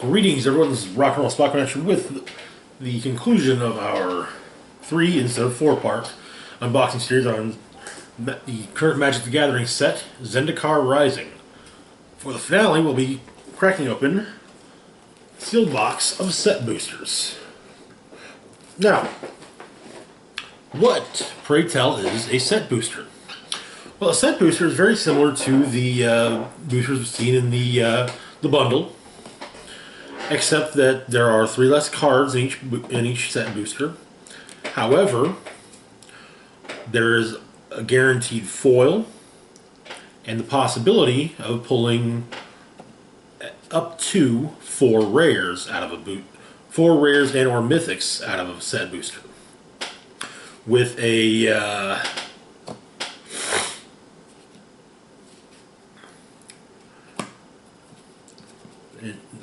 Greetings, everyone's Rock and Roll Spot Connection with the conclusion of our 3 instead of 4-part unboxing series on the current Magic the Gathering set, Zendikar Rising. For the finale, we'll be cracking open a sealed box of set boosters. Now, what, pray tell, is a set booster? Well, a set booster is very similar to the boosters we've seen in the bundle, except that there are 3 less cards in each set booster. However, there is a guaranteed foil and the possibility of pulling up to 4 rares out of a 4 rares and or mythics out of a set booster. With a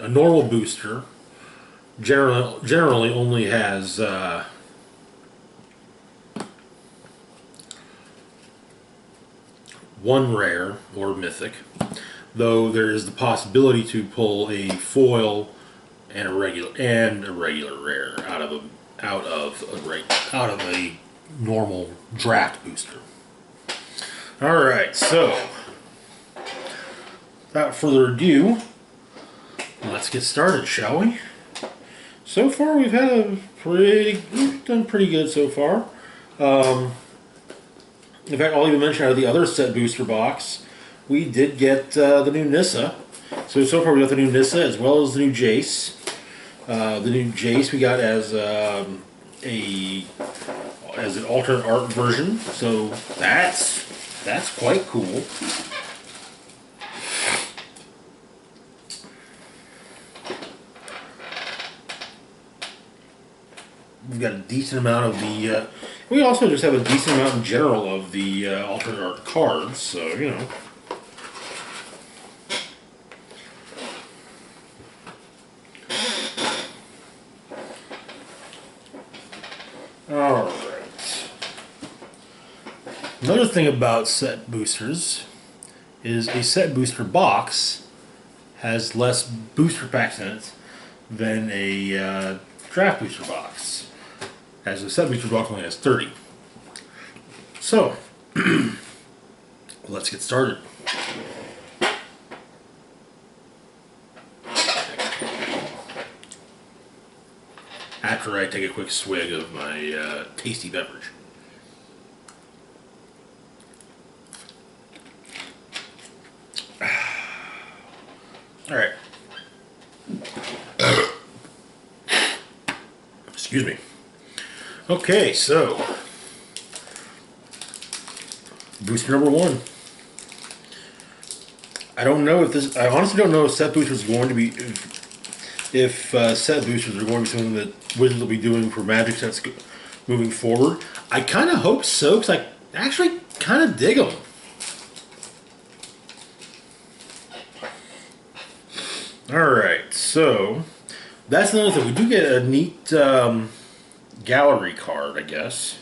normal booster generally only has 1 rare or mythic, though there is the possibility to pull a foil and a regular rare out of a normal draft booster. All right, so without further ado, let's get started, shall we? So far, we've done pretty good so far. In fact, I'll even mention out of the other set booster box, we did get the new Nissa. So far we got the new Nissa as well as the new Jace. The new Jace we got as an alternate art version, so that's quite cool. We've got a decent amount of the. We also just have a decent amount in general of the alternate art cards, so you know. All right. Another thing about set boosters is a set booster box has less booster packs in it than a draft booster box, as a set booster box only has 30. So, let's get started. After I take a quick swig of my tasty beverage. Alright. Excuse me. Okay, so booster number 1. I don't know if this. I honestly don't know if set boosters are going to be. If set boosters are going to be something that Wizards will be doing for Magic sets moving forward. I kind of hope so, because I actually kind of dig them. Alright, so that's another thing. We do get a neat gallery card, I guess,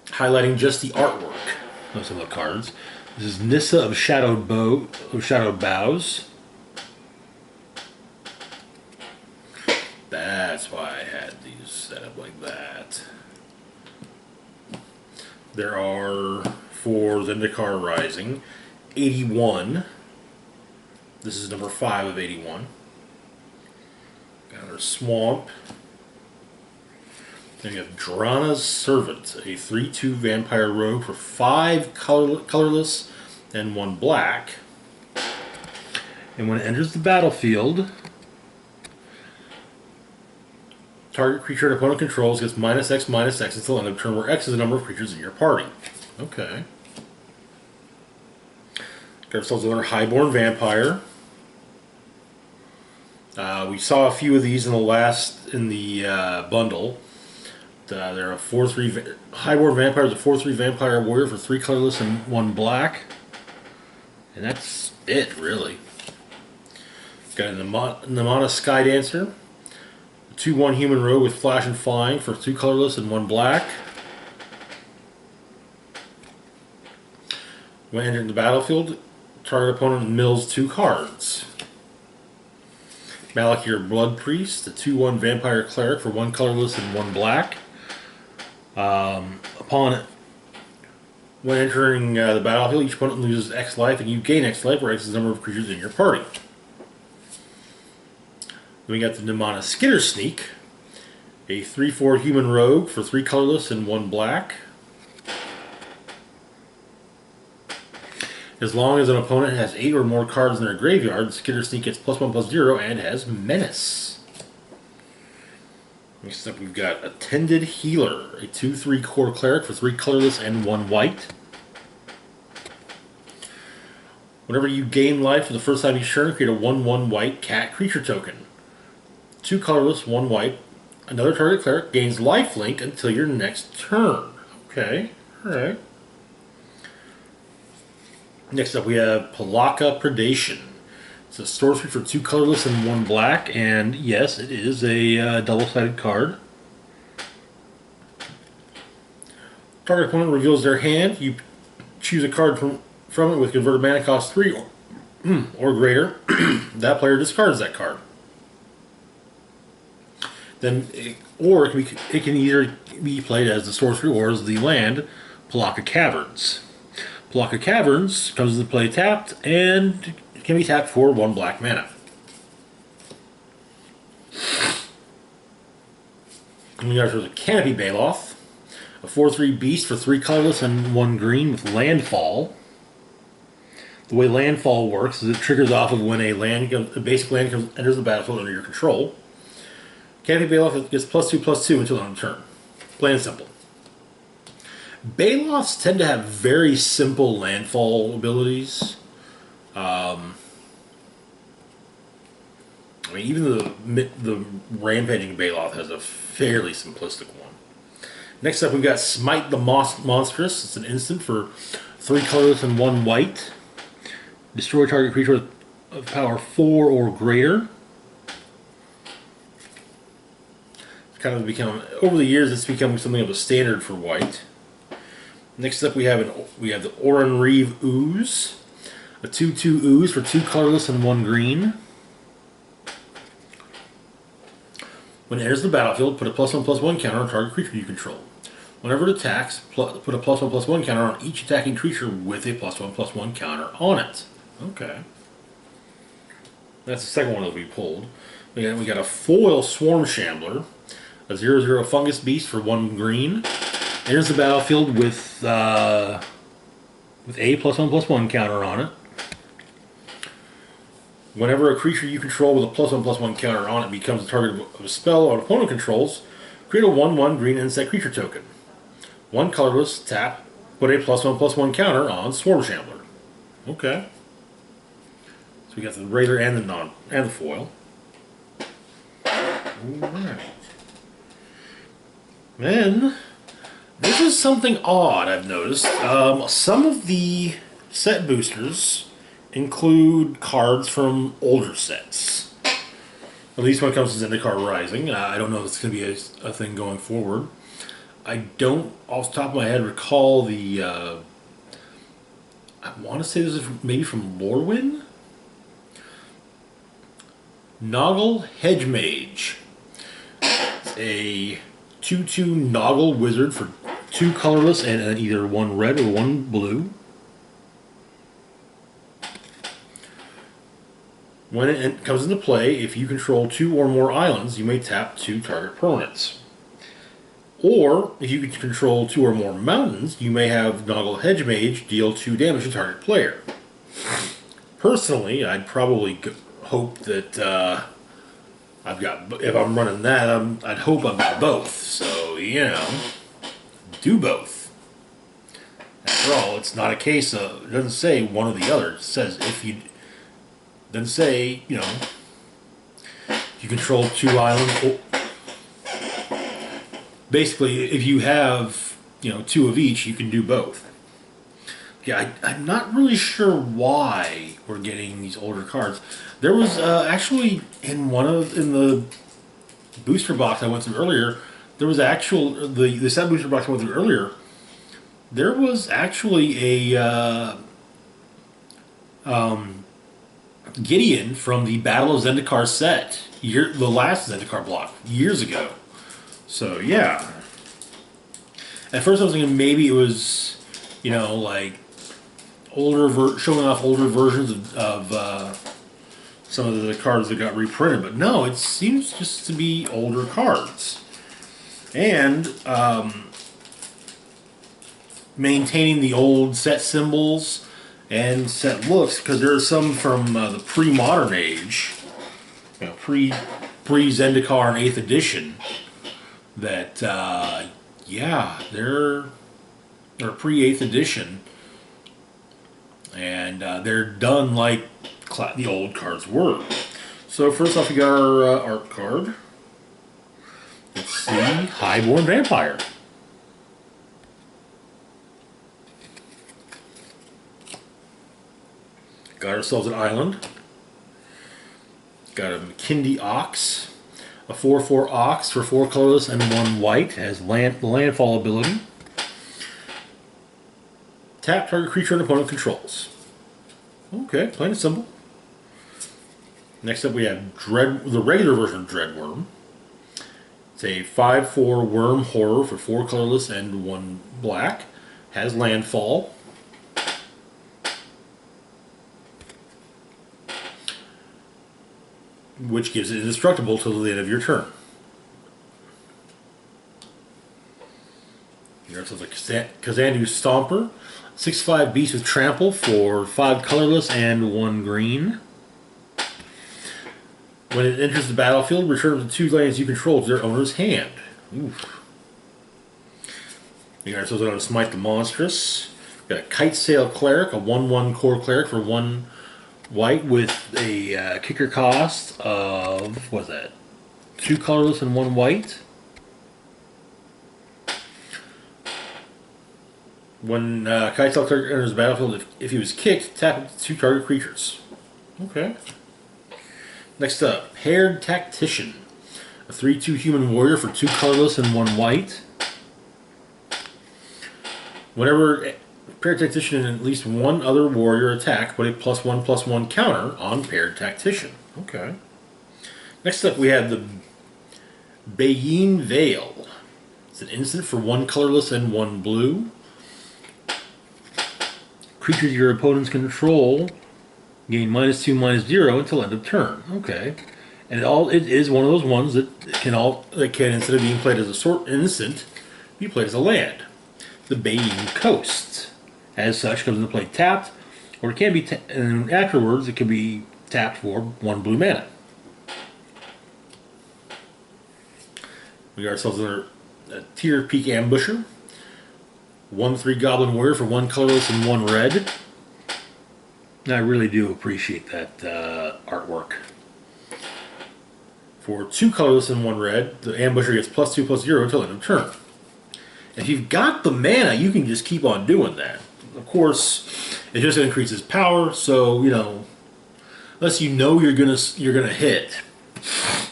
highlighting just the artwork of some of the cards. This is Nissa of Shadowed Boughs. That's why I had these set up like that. There are, for Zendikar Rising, 81. This is number 5 of 81. Got our Swamp. Then we have Drana's Servant, a 3/2 vampire rogue for 5 colorless and 1 black. And when it enters the battlefield, target creature an opponent controls gets -X/-X until end of turn, where X is the number of creatures in your party. Okay. Got ourselves another Highborn vampire. We saw a few of these in the bundle. They're a 4/3 Highborn vampire is a 4/3 vampire warrior for 3 colorless and 1 black, and that's it really. Got a Namana Skydancer, a 2/1 human rogue with flash and flying for 2 colorless and 1 black. When entering the battlefield, target opponent mills 2 cards. Malakir Blood Priest, a 2/1 Vampire Cleric for 1 colorless and 1 black. When entering the battlefield, each opponent loses X life and you gain X life, where X is the number of creatures in your party. Then we got the Nimana Skitter Sneak, a 3/4 human rogue for 3 colorless and 1 black. As long as an opponent has 8 or more cards in their graveyard, the Skitter Sneak gets +1/+0 and has Menace. Next up, we've got Attended Healer, a 2/3 core cleric for 3 colorless and 1 white. Whenever you gain life for the first time each turn, create a 1/1 white cat creature token. 2 colorless, 1 white. Another target cleric gains lifelink until your next turn. Okay, alright. Next up, we have Polacca Predation. It's a sorcery for 2 colorless and 1 black, and yes, it is a double-sided card. Target opponent reveals their hand. You choose a card from it with converted mana cost 3 or greater. That player discards that card. It can either be played as the sorcery or as the land, Polacca Caverns. Polacca Caverns comes into play tapped and can be tapped for 1 black mana. And we got a Canopy Baloth, a 4/3 beast for 3 colorless and 1 green with landfall. The way landfall works is it triggers off of when a basic land enters the battlefield under your control. Canopy Baloth gets +2/+2 until end of turn. Plain and simple. Baloths tend to have very simple landfall abilities. I mean, even the Rampaging Baloth has a fairly simplistic one. Next up, we've got Smite the Monstrous. It's an instant for 3 colorless and 1 white. Destroy target creature of power 4 or greater. It's kind of become, over the years, it's become something of a standard for white. Next up, we have the Oran Reeve Ooze, a 2/2 ooze for 2 colorless and 1 green. When it enters the battlefield, put a +1/+1 counter on target creature you control. Whenever it attacks, put a +1/+1 counter on each attacking creature with a +1/+1 counter on it. Okay. That's the second one that we pulled. We got a foil Swarm Shambler, a 0/0 fungus beast for 1 green. Enters the battlefield with a +1/+1 counter on it. Whenever a creature you control with a +1/+1 counter on it becomes the target of a spell an opponent controls, create a 1/1 green insect creature token. 1 colorless, tap, put a +1/+1 counter on Swarm Shambler. Okay. So we got the Raider and the foil. Alright. Then, this is something odd I've noticed. Some of the set boosters include cards from older sets. At least when it comes to Zendikar Rising. I don't know if it's going to be a thing going forward. I don't, off the top of my head, recall the... I want to say this is maybe from Lorwyn? Noggle Hedgemage. It's a 2/2 Noggle Wizard for 2 colorless and either 1 red or 1 blue. When it comes into play, if you control 2 or more islands, you may tap 2 target permanents. Or, if you control 2 or more mountains, you may have Noggle Hedgemage deal 2 damage to target player. Personally, I'd probably hope that if I'm running that, I'd hope I've got both. So, do both. After all, it's not a case of, it doesn't say one or the other. It says if you... Then say, if you control 2 islands, basically, if you have, 2 of each, you can do both. Yeah, I'm not really sure why we're getting these older cards. There was actually in the booster box I went through earlier. There was the set booster box I went through earlier. There was actually a Gideon from the Battle of Zendikar set, the last Zendikar block, years ago. So, yeah. At first I was thinking maybe it was, you know, like, showing off older versions of some of the cards that got reprinted. But no, it seems just to be older cards. And maintaining the old set symbols and set looks, because there are some from the pre-modern age, you know, pre-Zendikar and 8th edition, that, yeah, they're pre-8th edition, and they're done like the old cards were. So first off, we got our art card. Let's see, Highborn Vampire. Got ourselves an island. Got a McKindy Ox. A 4/4 Ox for 4 colorless and 1 white. Has landfall ability. Tap target creature and opponent controls. Okay, plain and simple. Next up we have the regular version of Dreadworm. It's a 5/4 worm horror for 4 colorless and 1 black. Has landfall. Which gives it indestructible till the end of your turn. Here's a Kazandu Stomper. 6/5 beast with trample for 5 colorless and 1 green. When it enters the battlefield, return the 2 lands you control to their owner's hand. Oof. We got ourselves on Smite the Monstrous. We got a Kite Sail Cleric, a 1/1 core cleric for 1 white with a kicker cost of, what's that? 2 colorless and 1 white. When Kite Sail Cleric enters the battlefield, if he was kicked, tap 2 target creatures. Okay. Next up, Paired Tactician. A 3/2 human warrior for 2 colorless and 1 white. Whenever Paired Tactician and at least 1 other warrior attack, put a +1/+1 counter on Paired Tactician. Okay. Next up we have the Bayin Veil. It's an instant for 1 colorless and 1 blue. Creatures your opponents control gain -2/-0 until end of turn. Okay. And it is one of those ones that can instead of being played as a instant, be played as a land. The Bayin Coast. As such, comes into play tapped, or it can be, and afterwards it can be tapped for 1 blue mana. We got ourselves a Tier Peak Ambusher. 1/3 Goblin Warrior for 1 colorless and 1 red. I really do appreciate that artwork. For 2 colorless and 1 red, the Ambusher gets +2/+0 until end of turn. If you've got the mana, you can just keep on doing that. Of course, it just increases power, so, you know, unless you know you're gonna hit.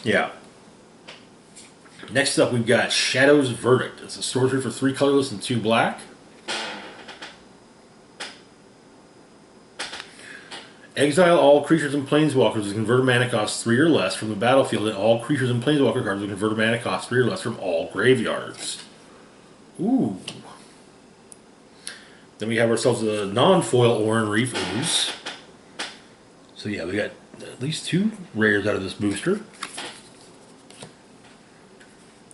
Yeah. Next up, we've got Shadow's Verdict. It's a sorcery for 3 colorless and 2 black. Exile all creatures and planeswalkers with converted mana cost 3 or less from the battlefield, and all creatures and planeswalker cards with converted mana cost 3 or less from all graveyards. Ooh. Then we have ourselves a non-foil Oran Reef Ooze. So yeah, we got at least 2 rares out of this booster.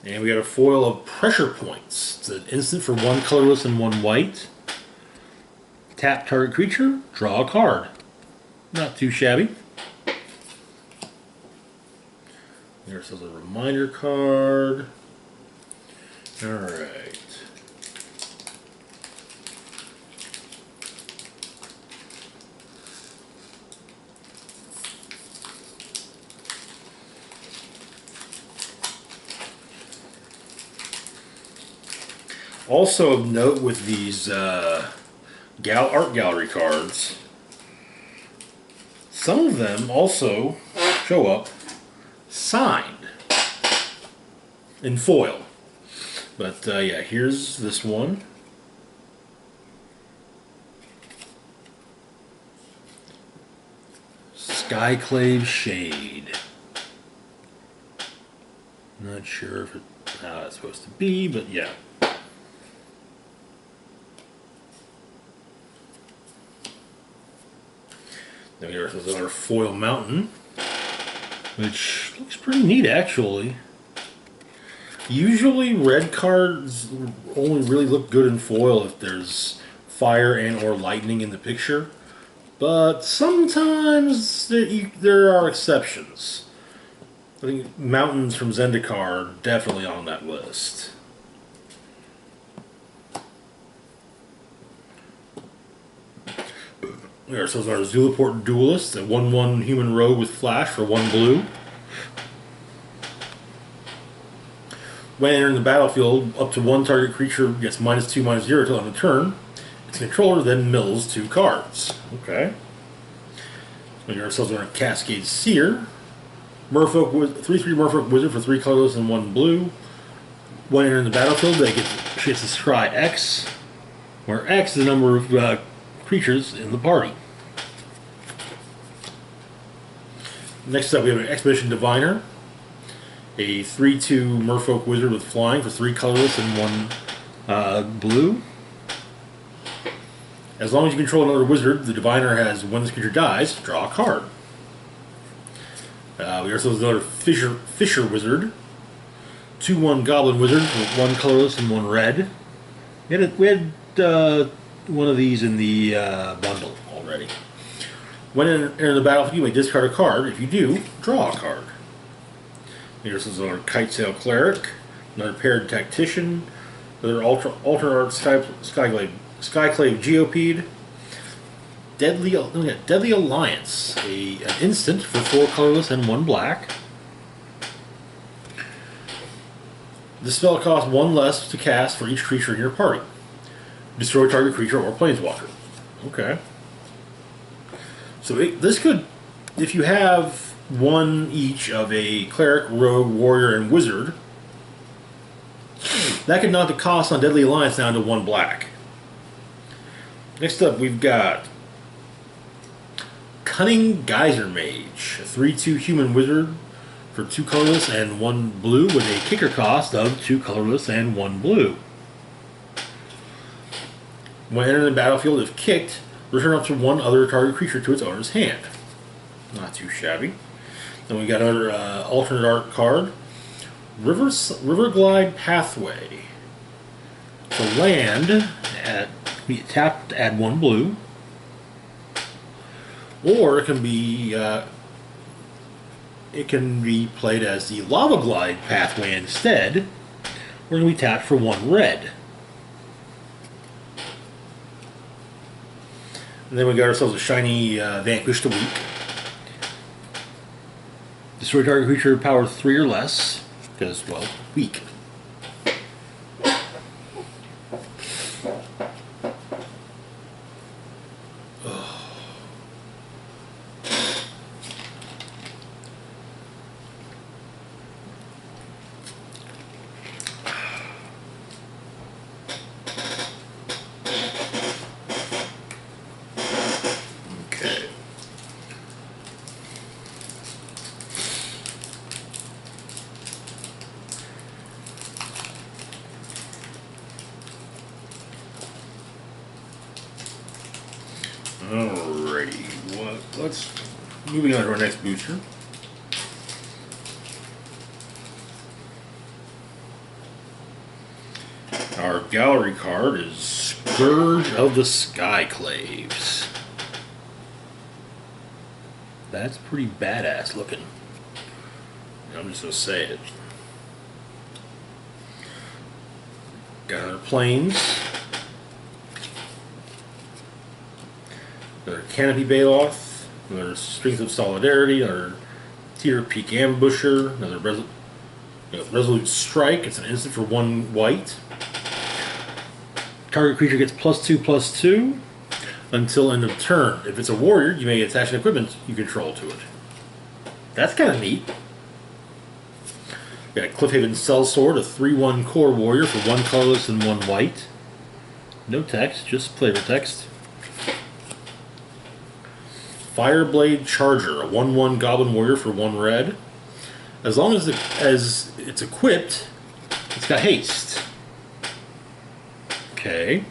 And we got a foil of Pressure Points. It's an instant for 1 colorless and 1 white. Tap target creature, draw a card. Not too shabby. There's a reminder card. Alright. Also of note with these art gallery cards, some of them also show up signed in foil. But yeah, here's this one. Skyclave Shade. Not sure if how it's supposed to be, but yeah. Then here's another foil mountain, which looks pretty neat actually. Usually red cards only really look good in foil if there's fire and or lightning in the picture, but sometimes there are exceptions. I think mountains from Zendikar are definitely on that list. There's our Zulaport Duelist, a 1/1 human rogue with flash for 1 blue. When entering the battlefield, up to 1 target creature gets -2/-0 until end of turn. Its controller then mills 2 cards. Okay. We get ourselves on a Cascade Seer. 3/3 Merfolk Wizard for 3 colorless and 1 blue. When entering the battlefield, she gets to scry X, where X is the number of creatures in the party. Next up, we have an Expedition Diviner, a 3/2 Merfolk Wizard with flying for 3 colorless and 1 blue. As long as you control another wizard, the Diviner has, when this creature dies, draw a card. We also have another Fisher Wizard, 2/1 Goblin Wizard with 1 colorless and 1 red. We had one of these in the bundle already. When entering the battlefield, you may discard a card. If you do, draw a card. Here's another Kitesail Cleric, another Paired Tactician, another Alternate Skyclave Geopede, Deadly Alliance, an instant for 4 colorless and 1 black. The spell costs 1 less to cast for each creature in your party. Destroy target creature or planeswalker. Okay. So this could, if you have 1 each of a Cleric, Rogue, Warrior, and Wizard, that could knock the cost on Deadly Alliance down to 1 black. Next up, we've got Cunning Geyser Mage, a 3/2 human wizard for 2 colorless and 1 blue with a kicker cost of 2 colorless and 1 blue. When entering the battlefield, if kicked, return up to 1 other target creature to its owner's hand. Not too shabby. Then we got another alternate art card, Riverglide Pathway. To land, tap to add 1 blue. Or it can be played as the Lava Glide Pathway instead. We're going to be tapped for 1 red. And then we got ourselves a shiny Vanquish the Weak. Destroy target creature power 3 or less, because, well, weak. Alrighty, let's moving on to our next booster. Our gallery card is Scourge of the Skyclaves. That's pretty badass looking. I'm just gonna say it. Got another Plains. Another Canopy Baloth, another Strength of Solidarity, another Teeter Peak Ambusher, another Resolute Strike. It's an instant for 1 white. Target creature gets +2/+2 until end of turn. If it's a warrior, you may attach an equipment you control to it. That's kind of neat. We got Cliffhaven Sellsword, a 3/1 core warrior for 1 colorless and 1 white. No text, just flavor text. Fireblade Charger, a 1/1 Goblin Warrior for 1 red. As long as it's equipped, it's got haste. Okay.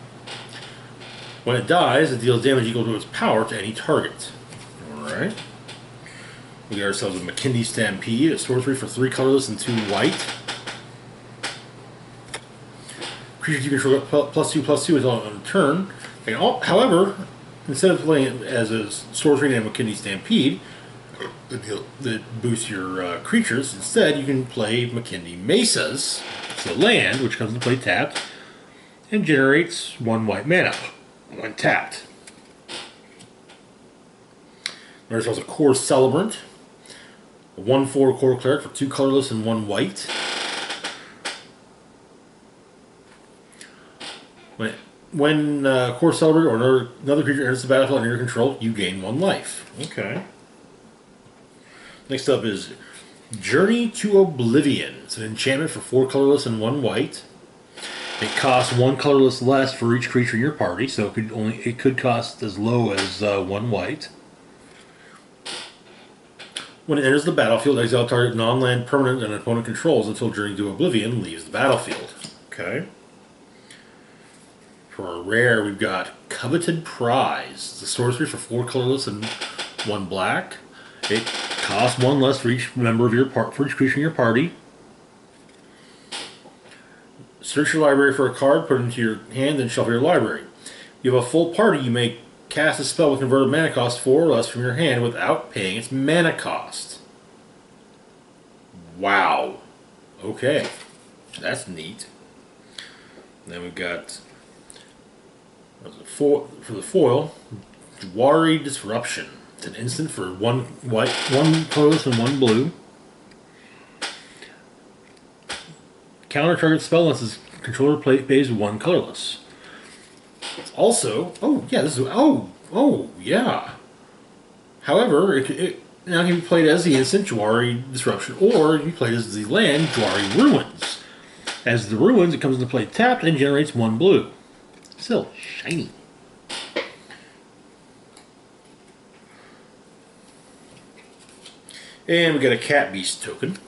When it dies, it deals damage equal to its power to any target. Alright. We got ourselves a McKinney Stampede, a sorcery for 3 colorless and 2 white. Creatures you control +2/+2 until on turn. However, instead of playing it as a sorcery and a McKinney Stampede that boosts your creatures, instead you can play McKinney Mesas. It's a land which comes into play tapped and generates 1 white mana when tapped. There's also a Core Celebrant, a 1/4 Core Cleric for 2 colorless and 1 white. When Core Celebrant or another creature enters the battlefield under your control, you gain 1 life. Okay. Next up is Journey to Oblivion. It's an enchantment for 4 colorless and 1 white. It costs 1 colorless less for each creature in your party, so it could cost as low as 1 white. When it enters the battlefield, exile target non-land permanent an opponent controls until Journey to Oblivion leaves the battlefield. Okay. For a rare, we've got Coveted Prize. It's a sorcery for 4 colorless and 1 black. It costs 1 less for each member of for each creature in your party. Search your library for a card, put it into your hand, then shuffle your library. If you have a full party, you may cast a spell with converted mana cost 4 or less from your hand without paying its mana cost. Wow. Okay. That's neat. Then we've got, for the foil, Jwari Disruption. It's an instant for 1 white, 1 colorless and 1 blue. Counter target spell unless its controller pays 1 colorless. It's also, yeah. However, it now can be played as the instant Jwari Disruption, or it can be played as the land Jwari Ruins. As the Ruins, it comes into play tapped and generates 1 blue. Still shiny. And we got a Cat Beast token.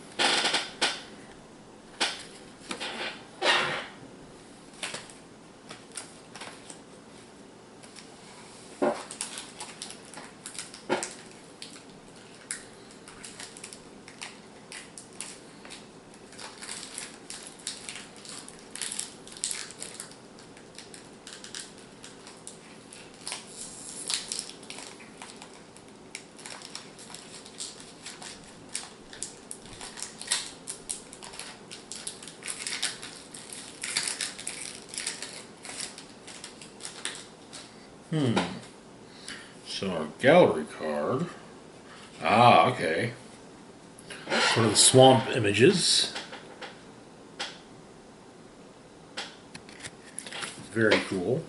So our gallery card. Ah, okay. One of the swamp images. Very cool.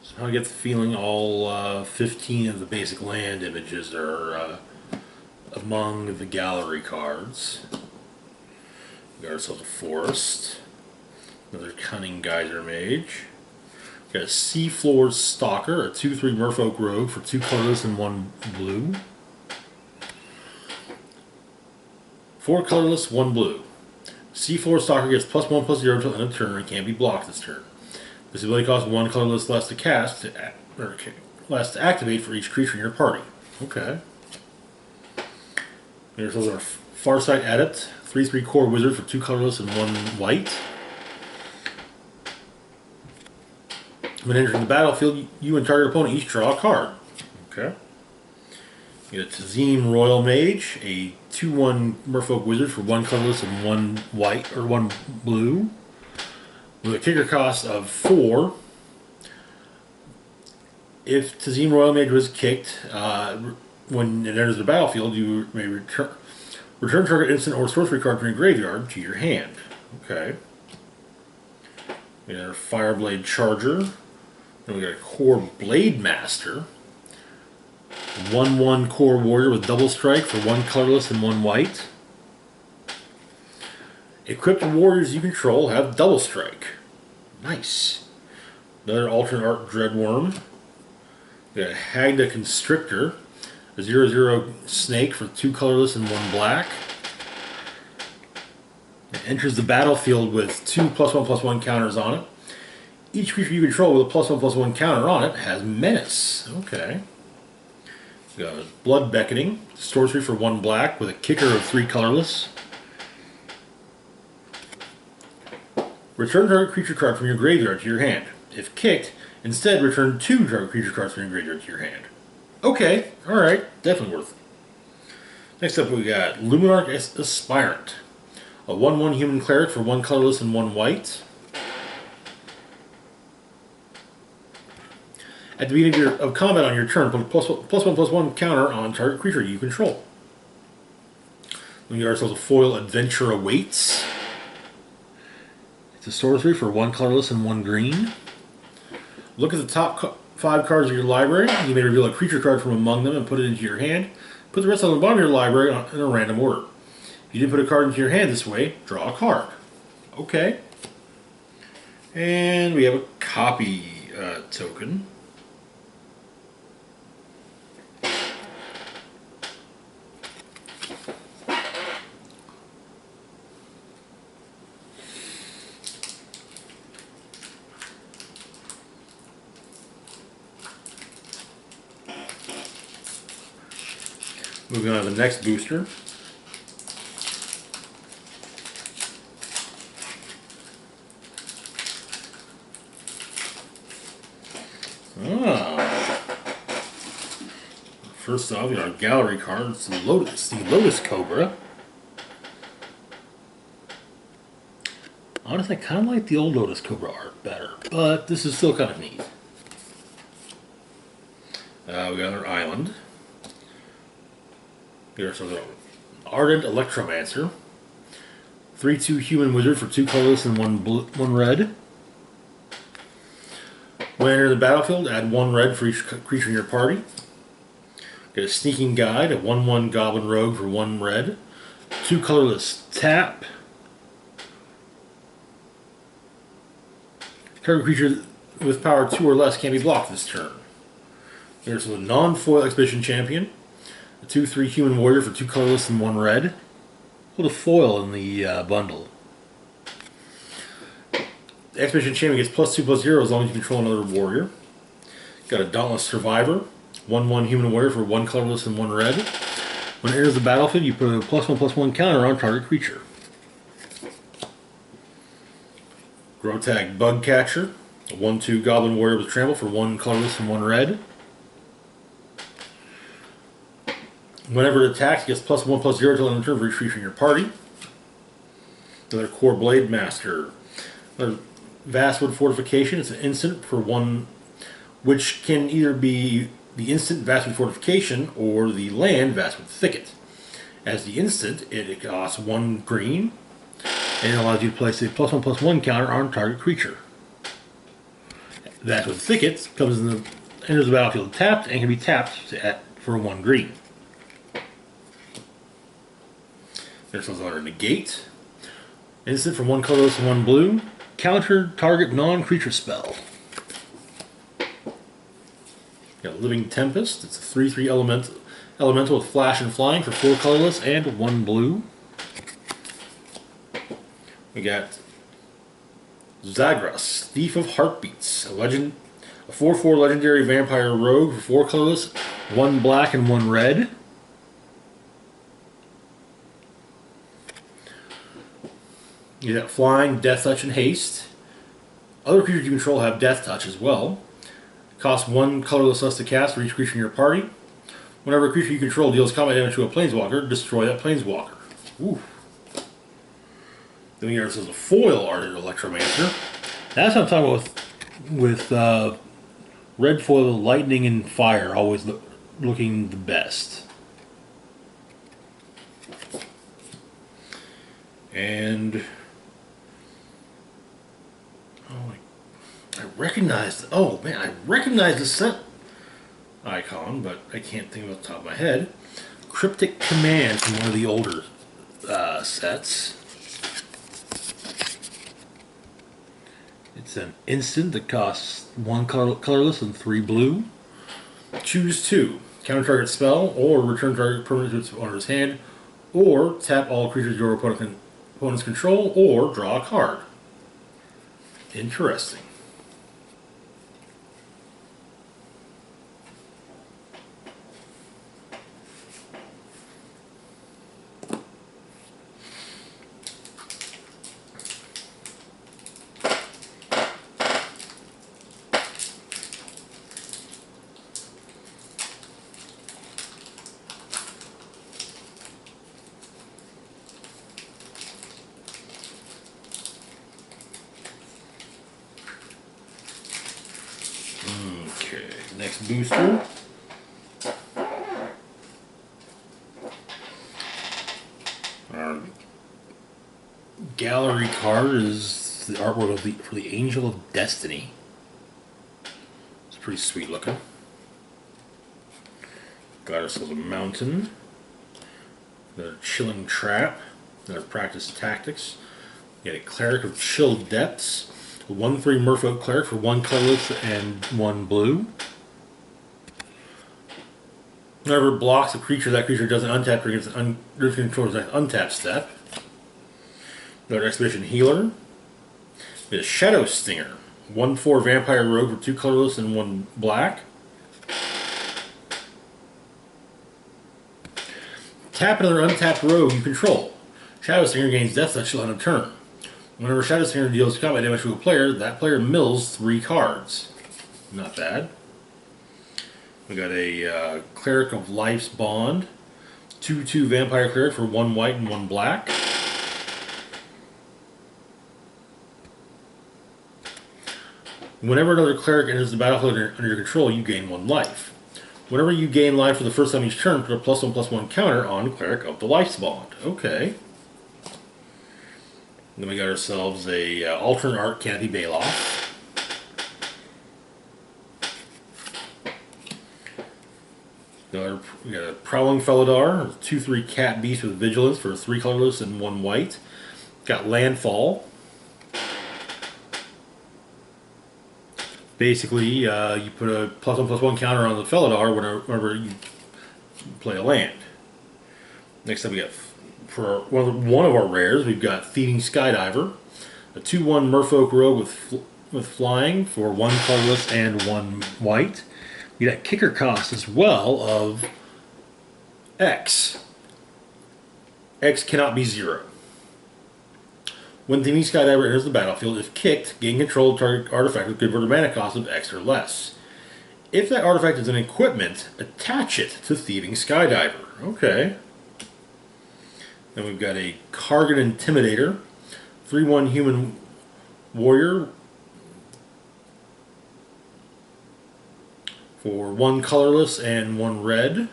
So I get the feeling all 15 of the basic land images are among the gallery cards. We got ourselves a forest. Another Cunning Geyser Mage. Got a Seafloor Stalker, a 2/3 Merfolk Rogue for 2 colorless and 1 blue. 4 colorless, 1 blue. Seafloor Stalker gets +1/+0 until end of turn and can't be blocked this turn. This ability costs 1 colorless less to cast, less to activate for each creature in your party. Okay. There's also our Farsight Adept, 3/3 Core Wizard for 2 colorless and 1 white. When entering the battlefield, you and target opponent each draw a card. Okay. You get a Tazim Royal Mage, a 2/1 Merfolk Wizard for 1 colorless and 1 white or 1 blue, with a kicker cost of 4. If Tazim Royal Mage was kicked, when it enters the battlefield, you may return target instant or sorcery card from your graveyard to your hand. Okay. We got our Fireblade Charger. Then we got a Core Blade Master. 1/1 Core Warrior with double strike for 1 colorless and 1 white. Equipped warriors you control have double strike. Nice. Another alternate art Dreadworm. We got a Hagda Constrictor, a 0/0 snake for 2 colorless and 1 black. It enters the battlefield with 2 +1/+1 counters on it. Each creature you control with a +1/+1 counter on it has Menace. Okay. We got a Blood Beckoning, sorcery for 1 black with a kicker of 3 colorless. Return target creature card from your graveyard to your hand. If kicked, instead return 2 target creature cards from your graveyard to your hand. Okay, alright, definitely worth it. Next up we got Luminar Aspirant. A 1/1 human cleric for 1 colorless and 1 white. At the beginning of combat on your turn, put a +1/+1 counter on target creature you control. We get ourselves a foil Adventure Awaits. It's a sorcery for 1 colorless and 1 green. Look at the top 5 cards of your library. You may reveal a creature card from among them and put it into your hand. Put the rest on the bottom of your library in a random order. If you didn't put a card into your hand this way, draw a card. Okay. And we have a copy token. Moving on to the next booster. First off, we got our gallery card. It's the Lotus Cobra. Honestly, I kind of like the old Lotus Cobra art better, but this is still kind of neat. We got our island. Here's our Ardent Electromancer. 3/2 human wizard for 2 colorless and 1 red. When enter the battlefield, add 1 red for each creature in your party. Get a Sneaking Guide, a 1/1 goblin rogue for 1 red. 2 colorless tap. Target creature with power 2 or less can't be blocked this turn. There's a non-foil Expedition Champion. A 2/3 human warrior for 2 colorless and 1 red. Put a foil in the bundle. The Expedition Champion gets +2/+0 as long as you control another warrior. Got a Dauntless Survivor. 1/1 human warrior for 1 colorless and 1 red. When it enters the battlefield, you put a +1/+1 counter on target creature. Grotag Bugcatcher. A 1/2 goblin warrior with trample for 1 colorless and 1 red. Whenever it attacks, it gets +1/+0 until end of turn for each creature in your party. Another Core Blade Master. Another Vastwood Fortification. It's an instant for 1, which can either be the instant Vastwood Fortification or the land Vastwood Thicket. As the instant, it costs 1 green, and it allows you to place a +1/+1 counter on target creature. Vastwood Thicket enters the battlefield tapped and can be tapped for 1 green. There's our Negate. Instant for 1 colorless and 1 blue. Counter target non-creature spell. Got Living Tempest. It's a 3/3 elemental with flash and flying for 4 colorless and 1 blue. We got Zagras, Thief of Heartbeats. A 4/4 legendary vampire rogue for 4 colorless, 1 black and 1 red. You got Flying, Death Touch, and Haste. Other creatures you control have Death Touch as well. Costs 1 colorless less to cast for each creature in your party. Whenever a creature you control deals combat damage to a planeswalker, destroy that planeswalker. Ooh. Then we got ourselves a foil Ardent Electromancer. That's what I'm talking about with red foil, lightning and fire always looking the best. And I recognize the set icon, but I can't think off the top of my head. Cryptic Command from one of the older sets. It's an instant that costs 1 colorless and 3 blue. Choose two. Counter target spell, or return target permanent to its owner's hand, or tap all creatures your opponent's control, or draw a card. Interesting. Okay, next booster. Our gallery card is the artwork of for the Angel of Destiny. It's pretty sweet looking. Got ourselves a mountain. Another chilling trap. Another practice tactics. We got a Cleric of Chill Depths. A 1/3 Merfolk Cleric for 1 colorless and 1 blue. Whenever it blocks a creature, that creature doesn't untap or gets an controller's untap step. Another Expedition Healer. We have a Shadow Stinger. 1/4 Vampire Rogue for 2 colorless and 1 black. Tap another untapped rogue you control. Shadow Stinger gains death touch till end of turn. Whenever Shadow Stinger deals combat damage to a player, that player mills 3 cards. Not bad. We got a Cleric of Life's Bond. 2/2 Vampire Cleric for 1 white and 1 black. Whenever another Cleric enters the battlefield under your control, you gain 1 life. Whenever you gain life for the first time each turn, put a +1/+1 counter on Cleric of the Life's Bond. Okay. Then we got ourselves a alternate art Canopy Baloth. We got a Prowling Felidar, 2/3 Cat Beast with Vigilance for 3 colorless and 1 white. Got Landfall. Basically, you put a +1/+1 counter on the Felidar whenever you play a land. Next up, we got for one of our rares, we've got Thieving Skydiver, a 2/1 Merfolk Rogue with flying for 1 colorless and 1 white. We got kicker cost as well of X. X cannot be 0. When Thieving Skydiver enters the battlefield, if kicked, gain control of target artifact with converted mana cost of X or less. If that artifact is an equipment, attach it to Thieving Skydiver. Okay. Then we've got a Kargan Intimidator, 3/1 Human Warrior for 1 colorless and 1 red.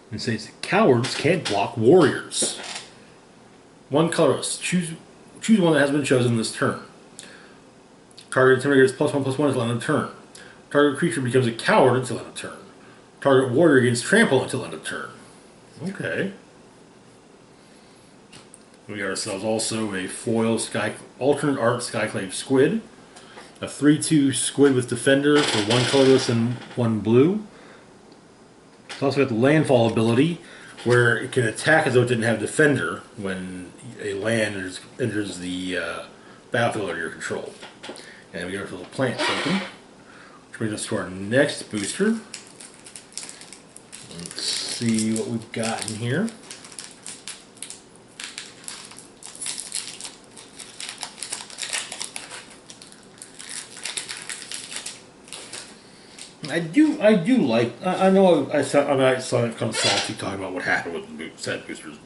And says cowards can't block warriors. 1 colorless. Choose one that has been chosen this turn. Target Intimidator is +1/+1 until end of turn. Target creature becomes a coward until end of turn. Target warrior gains trample until end of turn. Okay. We got ourselves also a foil alternate art Skyclave Squid. A 3/2 Squid with Defender for 1 colorless and 1 blue. It's also got the Landfall ability, where it can attack as though it didn't have Defender when a land enters the battlefield under your control. And we got ourselves a Plant Token, which brings us to our next booster. Let's see what we've got in here. I do like. I know I sound kind of salty talking about what happened with the set boosters,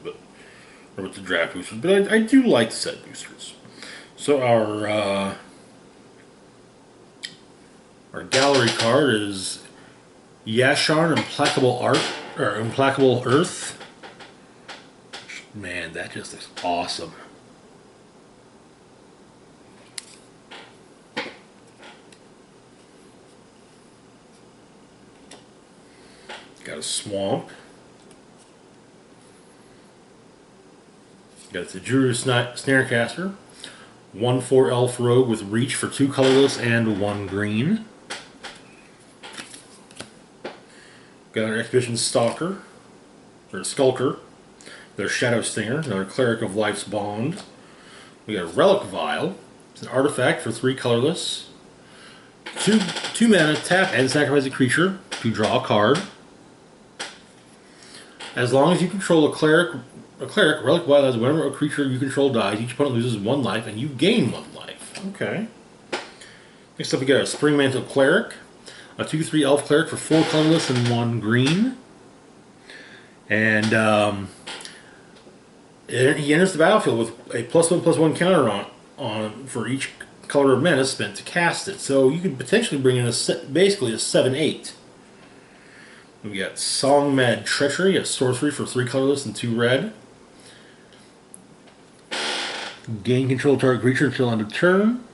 or with the draft boosters, but I do like the set boosters. So our gallery card is Yasharn Implacable Earth. Man, that just looks awesome. Got a Swamp. Got the Druid Snarecaster. 1/4 Elf Rogue with Reach for 2 colorless and 1 green. got our Expedition Stalker, or Skulker. There's Shadow Stinger, another Cleric of Life's Bond. We got a Relic Vial. It's an artifact for 3 colorless. 2 mana, tap and sacrifice a creature to draw a card. As long as you control a cleric, Relic Vial has whenever a creature you control dies, each opponent loses 1 life and you gain 1 life. Okay. Next up we got a Spring Mantle Cleric. A 2/3 Elf Cleric for 4 colorless and 1 green. And he enters the battlefield with a +1/+1 counter on for each color of mana spent to cast it. So you could potentially bring in basically a 7/8. We got Song Mad Treachery, a sorcery for 3 colorless and 2 red. Gain control of target creature until end of turn.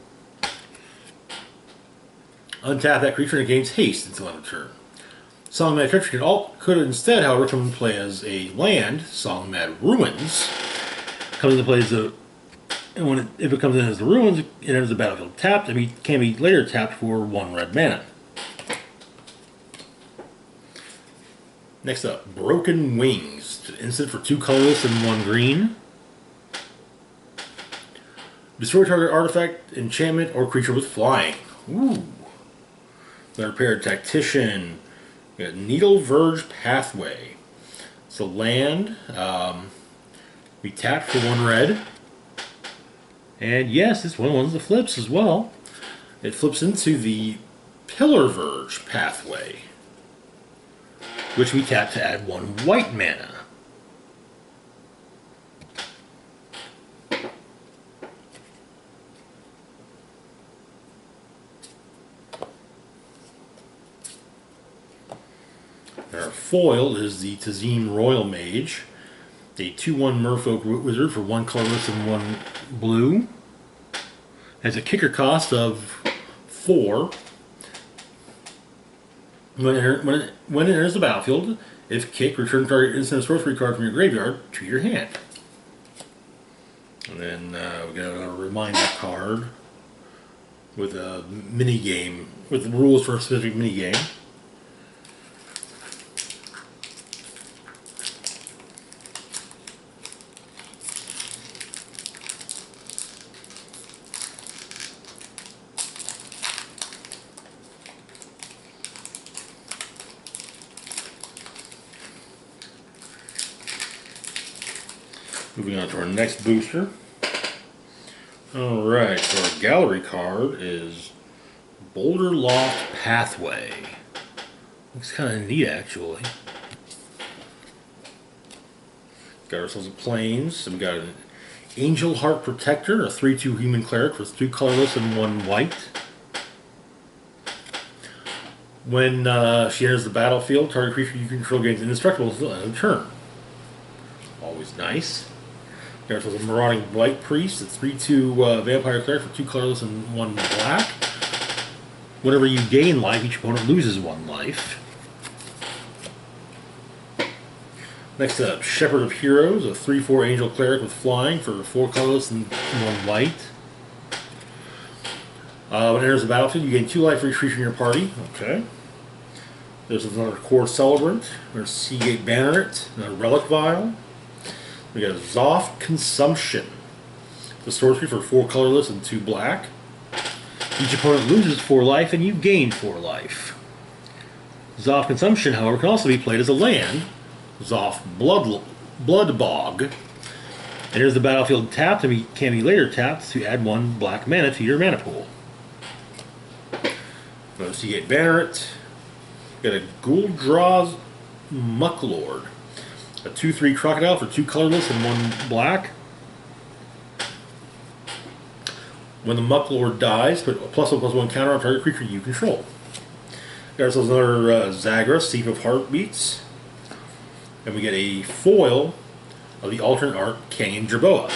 Untap that creature and it gains haste until end of turn. Song Mad Treachery could instead, however, come into play as a land. Song Mad Ruins comes into play as a, and if it comes in as the Ruins, it enters the battlefield tapped and can be later tapped for 1 red mana. Next up, Broken Wings. Instant for 2 colorless and 1 green. Destroy target artifact, enchantment, or creature with flying. Ooh. Another Paired Tactician. We got Needle Verge Pathway. It's a land. We tap for 1 red. And yes, this one of the flips as well. It flips into the Pillar Verge Pathway, which we tap to add 1 white mana. Our foil is the Tazim Royal Mage, a 2/1 Merfolk Wizard for 1 colorless and 1 blue. Has a kicker cost of 4. When it enters the battlefield, if kick, return target instant sorcery card from your graveyard to your hand. And then we got a reminder card with a mini game, with the rules for a specific mini game. Moving on to our next booster. Alright, so our gallery card is Boulder Loft Pathway. Looks kind of neat, actually. Got ourselves a Plains. So we got an Angel Heart Protector, a 3/2 human cleric with 2 colorless and 1 white. When she enters the battlefield, target creature you control gains indestructible until the end of the turn. Always nice. There's a Marauding Blight Priest, a 3/2 Vampire Cleric for 2 colorless and 1 black. Whenever you gain life, each opponent loses 1 life. Next up, Shepherd of Heroes, a 3/4 Angel Cleric with flying for 4 colorless and 1 white. When it enters the battlefield, you gain 2 life for each creature in your party. Okay. There's another Core Celebrant, there's Seagate Banneret, another Relic Vial. We got a Zoth Consumption. The sorcery for 4 colorless and 2 black. Each opponent loses 4 life and you gain 4 life. Zoth Consumption, however, can also be played as a land. Zoth Blood Bog. Enters the battlefield tapped and can be later tapped to add 1 black mana to your mana pool. Another Seagate Banneret. We got a Gul'Draz's Mucklord. A 2/3 Crocodile for 2 colorless and 1 black. When the Mucklord dies, put a +1/+1 counter on target creature you control. There's another Zagras, Thief of Heartbeats. And we get a foil of the alternate art Canyon Jerboa.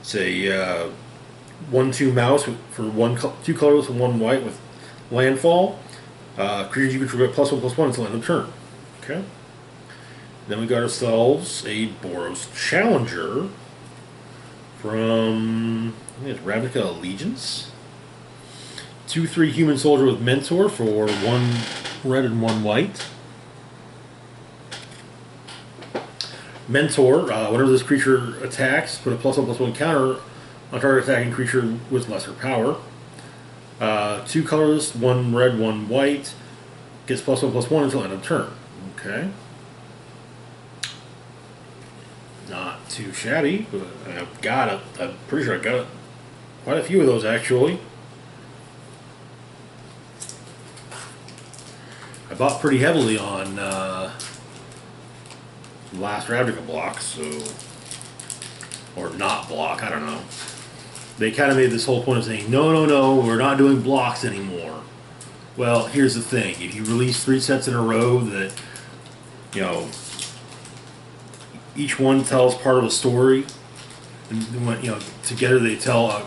It's a 1/2 mouse for 2 colorless and 1 white with landfall. Creatures you control get +1/+1 until end of turn. Okay. Then we got ourselves a Boros Challenger from, I think it's Ravnica Allegiance. 2/3 human soldier with Mentor for 1 red and 1 white. Mentor, whenever this creature attacks, put a +1/+1 counter on target attacking creature with lesser power. 2 colorless, 1 red, 1 white. Gets +1/+1 until end of turn. Okay. Not too shabby, but I've got it. I'm pretty sure I got quite a few of those actually. I bought pretty heavily on last Ravnica block, so, or not block, I don't know. They kind of made this whole point of saying, no, we're not doing blocks anymore. Well, here's the thing: if you release 3 sets in a row that, you know, each one tells part of a story, and when, you know, together they tell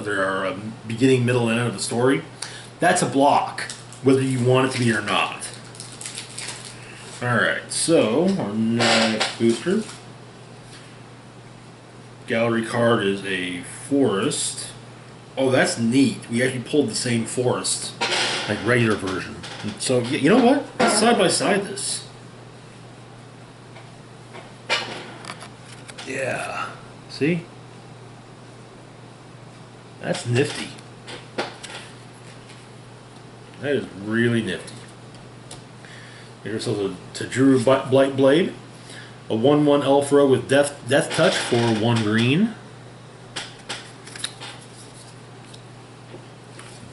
there are a beginning, middle, and end of the story. That's a block, whether you want it to be or not. Alright, so our next booster. Gallery card is a forest. Oh, that's neat. We actually pulled the same forest, like regular version. And so, you know what? Let's side by side this. Yeah. See? That's nifty. That is really nifty. Here's ourselves a Tajuru Blightblade, a 1/1 elf rogue with Death Touch for 1 green.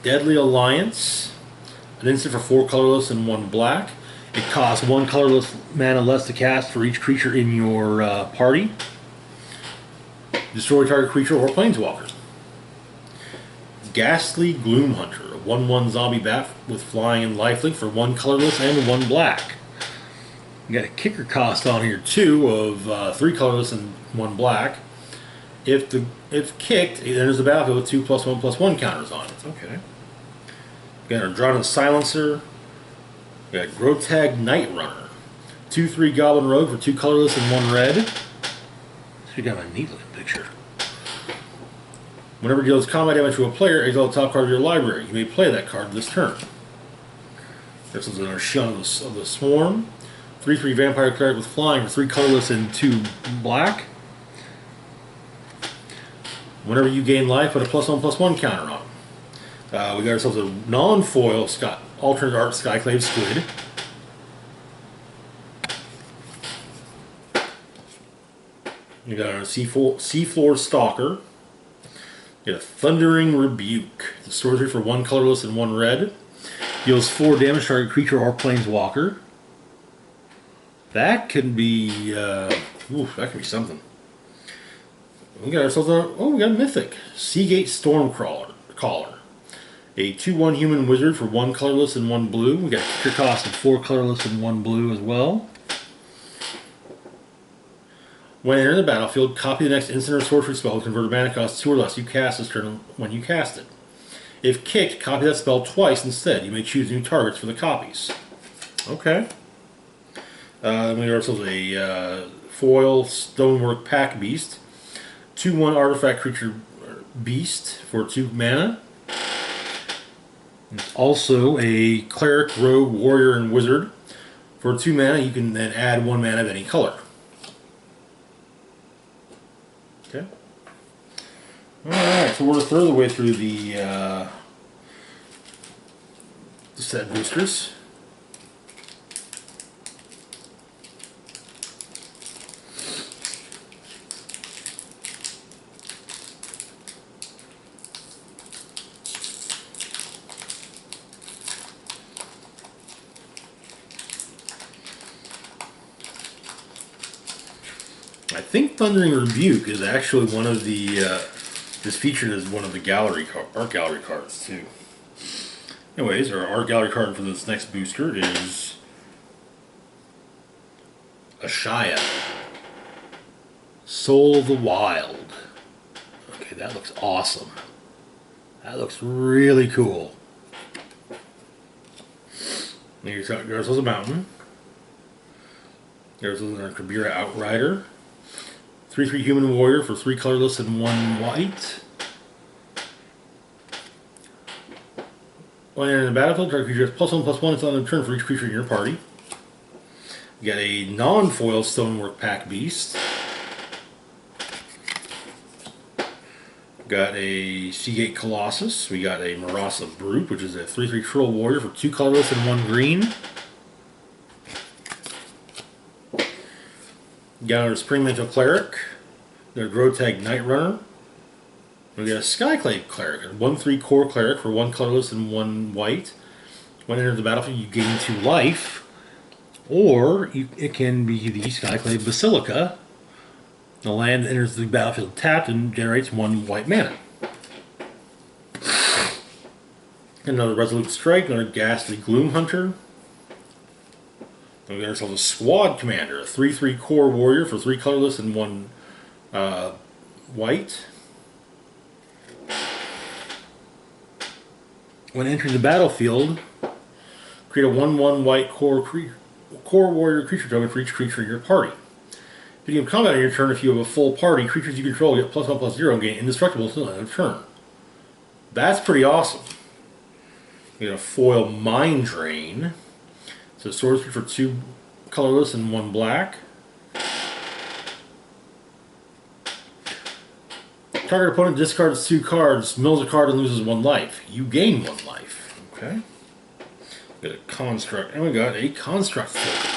Deadly Alliance, an instant for 4 colorless and 1 black. It costs 1 colorless mana less to cast for each creature in your party. Destroy target creature or planeswalker. Ghastly Gloomhunter, a 1/1 zombie bat with flying and lifelink for 1 colorless and 1 black. You got a kicker cost on here too of 3 colorless and 1 black. If kicked, it enters the battlefield with 2 +1/+1 counters on it. Okay. We got our Drawn Silencer. We got Grotag Night Runner, 2/3 Goblin Rogue for 2 colorless and 1 red. So you got a neat looking picture. Whenever it deals combat damage to a player, exile the top card of your library. You may play that card this turn. This is another Shun of the Swarm. 3/3 Vampire Cleric with flying for 3 colorless and 2 black. Whenever you gain life, put a +1/+1 counter on them. We got ourselves a non-foil alternate art Skyclave Squid. We got our Seafloor Stalker. We got a Thundering Rebuke. The sorcery for 1 colorless and 1 red. Deals 4 damage to target creature or planeswalker. That could be that could be something. We got ourselves we got a Mythic. Seagate Stormcaller. A 2/1 human wizard for 1 colorless and 1 blue. We got a kicker cost of 4 colorless and 1 blue as well. When entering the battlefield, copy the next instant or sorcery spell with converted mana cost 2 or less you cast this turn when you cast it. If kicked, copy that spell twice instead. You may choose new targets for the copies. Okay. Then we got ourselves a foil Stonework Pack Beast. 2/1 artifact creature beast for 2 mana. Also a Cleric, Rogue, Warrior, and Wizard. For 2 mana, you can then add 1 mana of any color. Okay. Alright, so we're a third of the way through the set boosters. I think Thundering Rebuke is actually one of the is featured as one of the art gallery cards too. Anyways, our art gallery card for this next booster is Ashaya, Soul of the Wild. Okay, that looks awesome. That looks really cool. Here's a mountain. There's our Kabira Outrider. 3/3 human warrior for 3 colorless and 1 white. When entering the battlefield, target creature has +1/+1 until end of turn for each creature in your party. We got a non-foil Stonework Pack Beast. Got a Seagate Colossus. We got a Marasa Brute, which is a 3/3 Troll Warrior for 2 colorless and 1 green. Got our Spring Mantle Cleric. Their Grotag Night Runner. We got a Skyclave Cleric, a 1/3 core cleric for 1 colorless and 1 white. When entering the battlefield, you gain 2 life. Or it can be the Skyclave Basilica. The land enters the battlefield tapped and generates 1 white mana. Another Resolute Strike, another Ghastly Gloom Hunter. Then we got ourselves a Squad Commander, a 3/3 core warrior for 3 colorless and 1 white. When entering the battlefield, create a 1/1 white core warrior creature token for each creature in your party. If you have combat on your turn, if you have a full party, creatures you control get +1/+0 and gain indestructible until the end of turn. That's pretty awesome. We got a foil Mind Drain. So sorcery for 2 colorless and 1 black. Target opponent discards 2 cards, mills a card, and loses 1 life. You gain 1 life. Okay. We got a Construct, and we got a Construct token.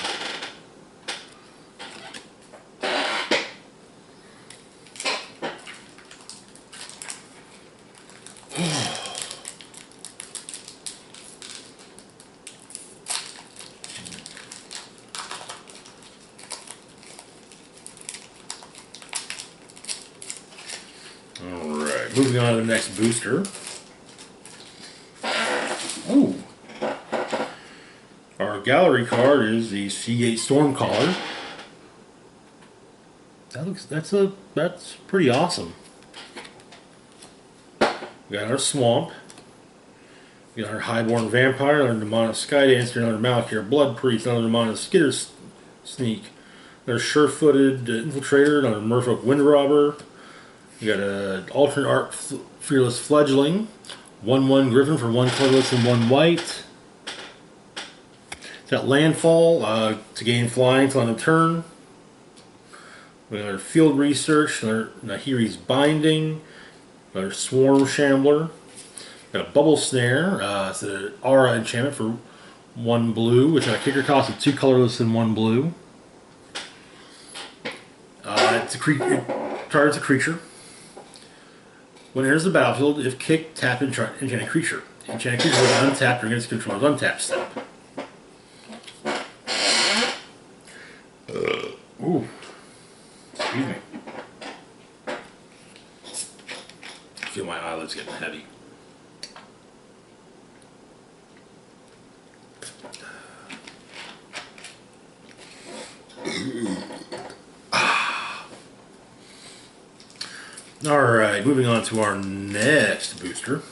Alright, moving on to the next booster. Ooh. Our gallery card is the Seagate Stormcaller. That's pretty awesome. We got our Swamp. We got our Highborn Vampire, another Demonic Skydancer, another Malakir Blood Priest, another Demonic Skitter Sneak, another Sure-Footed Infiltrator, another Merfolk Windrobber. We got an Alternate Art Fearless Fledgling, 1/1 Griffin for 1 colorless and 1 white. It's got Landfall to gain flying until end of turn. We got our Field Research, another Nahiri's Binding, another Swarm Shambler. Got a Bubble Snare. It's an Aura enchantment for 1 blue, which has a kicker cost of 2 colorless and 1 blue. It targets a creature. When it enters the battlefield, if kicked, tap enchant a creature. Enchant a creature with an untapped during its controller's untap step. Ooh. Excuse me. I feel my eyelids getting heavy. Alright, moving on to our next booster.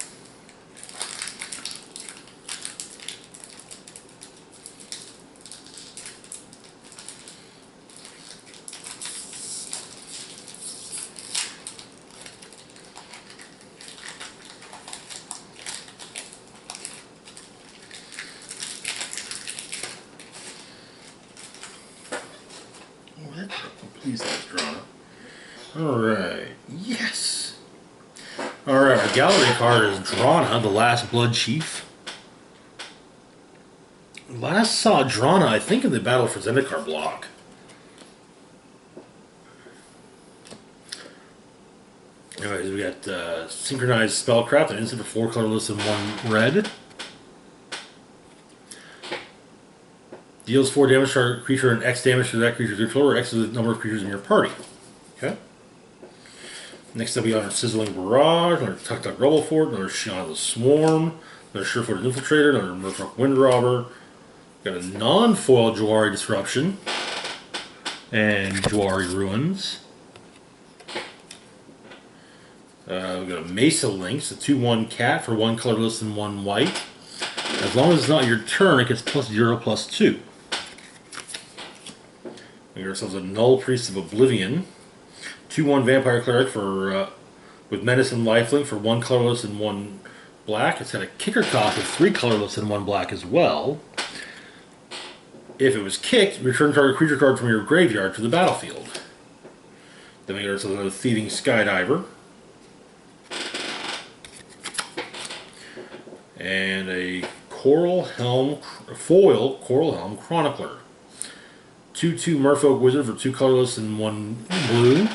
Please, that's drawn. Alright, yes! Alright, our gallery card is Drana, the Last Blood Chief. Last saw Drana, I think, in the Battle for Zendikar block. Anyways, we got Synchronized Spellcraft, an instant for 4 colorless and 1 red. Deals 4 damage to our creature and X damage to that creature's controller, or X is the number of creatures in your party. Okay. Next up, we got our Sizzling Barrage, another Tuk-Tuk Rubblefort, another Shion the Swarm, another Sure-Footed Infiltrator, another Merfolk Windrobber. Got a non-foil Jawari Disruption, and Jawari Ruins. We got a Mesa Lynx, a 2/1 cat for 1 colorless and 1 white. As long as it's not your turn, it gets +0/+2. We got ourselves a Null Priest of Oblivion, 2/1 Vampire Cleric for with Menace and Lifelink for 1 colorless and 1 black. It's got a kicker cost of 3 colorless and 1 black as well. If it was kicked, return target creature card from your graveyard to the battlefield. Then we go to the Thieving Skydiver. And a foil Coral Helm Chronicler. 2/2 Merfolk Wizard for 2 colorless and 1 blue.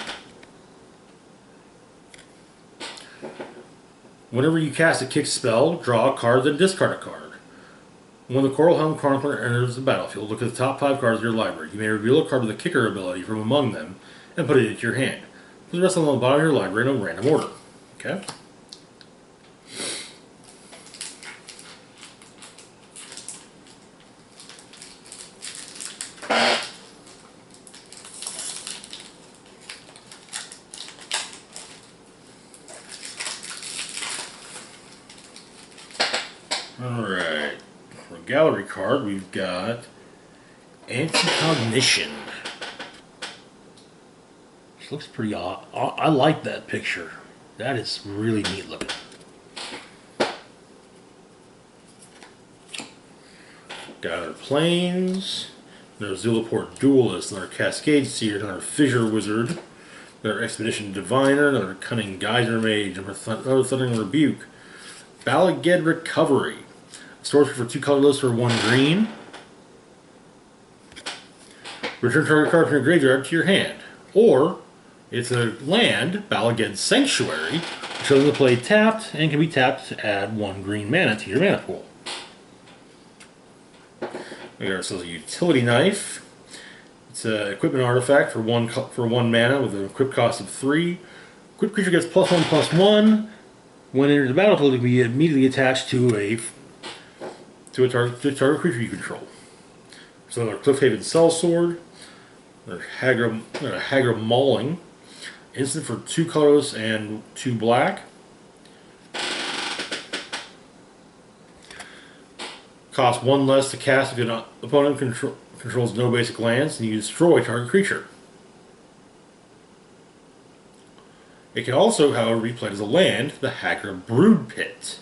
Whenever you cast a kick spell, draw a card, then discard a card. When the Coral Helm Chronicler enters the battlefield, look at the top 5 cards of your library. You may reveal a card with a kicker ability from among them and put it into your hand. Put the rest of them on the bottom of your library in a random order. Okay? Alright, for a gallery card, we've got Anti-Cognition. This looks pretty odd. I like that picture. That is really neat looking. Got our Plains, another Zulaport Duelist, another Cascade Seer, another Fissure Wizard, another Expedition Diviner, another Cunning Geyser Mage, another Thundering Rebuke, Balaged Recovery. Stores for 2 colorless for 1 green. Return target card from your graveyard to your hand. Or, it's a land, Balaged Sanctuary, which goes into play tapped and can be tapped to add 1 green mana to your mana pool. We got ourselves a Utility Knife. It's an equipment artifact for 1 mana with an equip cost of 3. Equipped creature gets +1/+1. When it enters the battlefield, it can be immediately attached to a target creature you control. So another Cliffhaven Sellsword, another Hagra Mauling, instant for 2 colorless and 2 black. Costs 1 less to cast if your opponent controls no basic lands, and you destroy target creature. It can also, however, be played as a land, the Hagra Brood Pit.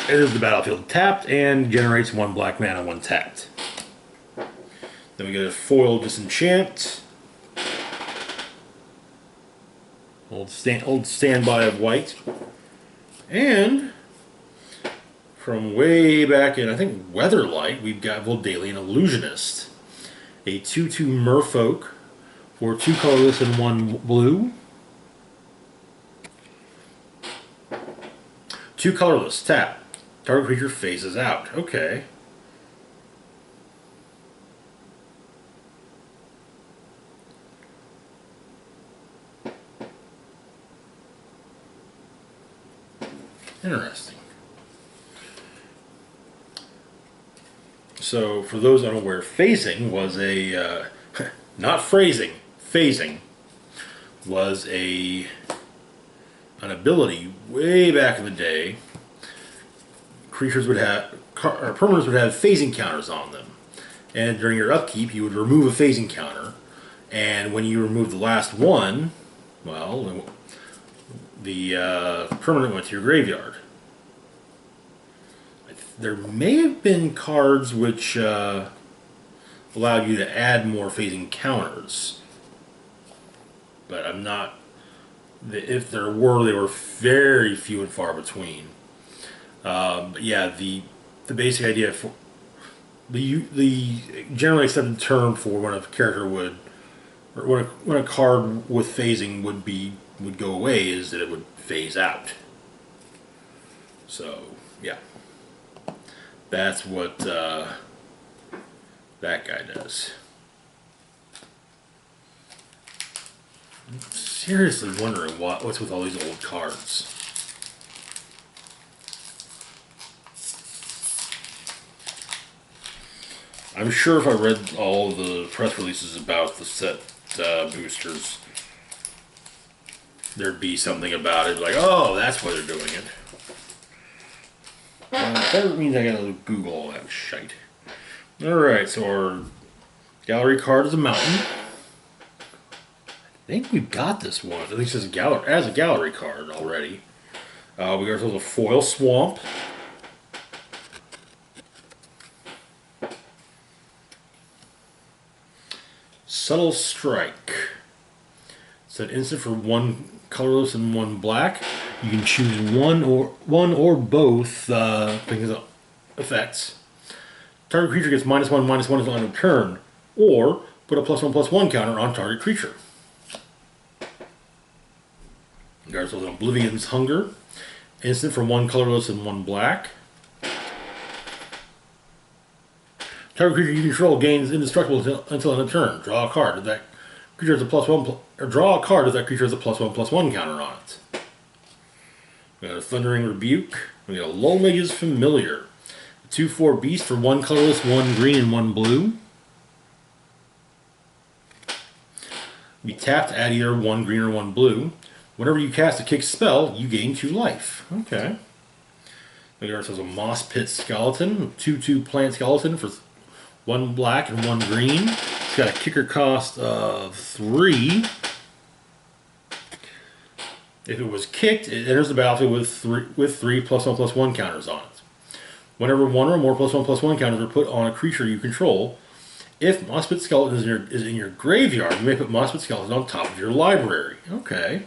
Enters the battlefield tapped and generates 1 black mana when tapped. Then we get a foil Disenchant. Old standby of white. And from way back in, I think, Weatherlight, we've got Voldalian Illusionist. A 2/2 Merfolk for 2 colorless and 1 blue. 2 colorless, tap. Target creature phases out. Okay. Interesting. So, for those unaware, phasing was a... not phrasing. Phasing was an ability way back in the day. Creatures would have, or permanents would have phasing counters on them. And during your upkeep, you would remove a phasing counter. And when you remove the last one, well, the permanent went to your graveyard. There may have been cards which allowed you to add more phasing counters. But I'm not... If there were, they were very few and far between. But yeah, the basic idea for the generally accepted term for when a character would, or when a card with phasing would go away is that it would phase out. So yeah, that's what that guy does. I'm seriously wondering what's with all these old cards. I'm sure if I read all the press releases about the set boosters, there'd be something about it, like, oh, that's why they're doing it. That means I gotta Google all that shite. Alright, so our gallery card is a mountain. I think we've got this one, at least as a gallery card already. We got ourselves a foil swamp. Subtle Strike. It's an instant for 1 colorless and 1 black. You can choose one or both effects. Target creature gets -1/-1 on a turn, or put a +1/+1 counter on target creature. We got ourselves an Oblivion's Hunger. Instant for 1 colorless and 1 black. Target creature you control gains indestructible until end of turn. Draw a card. If that creature has a draw a card if that creature has a +1/+1 counter on it. We got a Thundering Rebuke. We got a Luminar Familiar. A 2/4 beast for 1 colorless, 1 green, and 1 blue. Be tapped, add either 1 green or 1 blue. Whenever you cast a kick spell, you gain 2 life. Okay. We got ourselves a Moss Pit Skeleton. 2/2 plant skeleton for 1 black and 1 green. It's got a kicker cost of 3. If it was kicked, it enters the battlefield with 3 +1/+1 counters on it. Whenever 1 or more +1/+1 counters are put on a creature you control, if Moss Pit Skeleton is in your graveyard, you may put Moss Pit Skeleton on top of your library. Okay.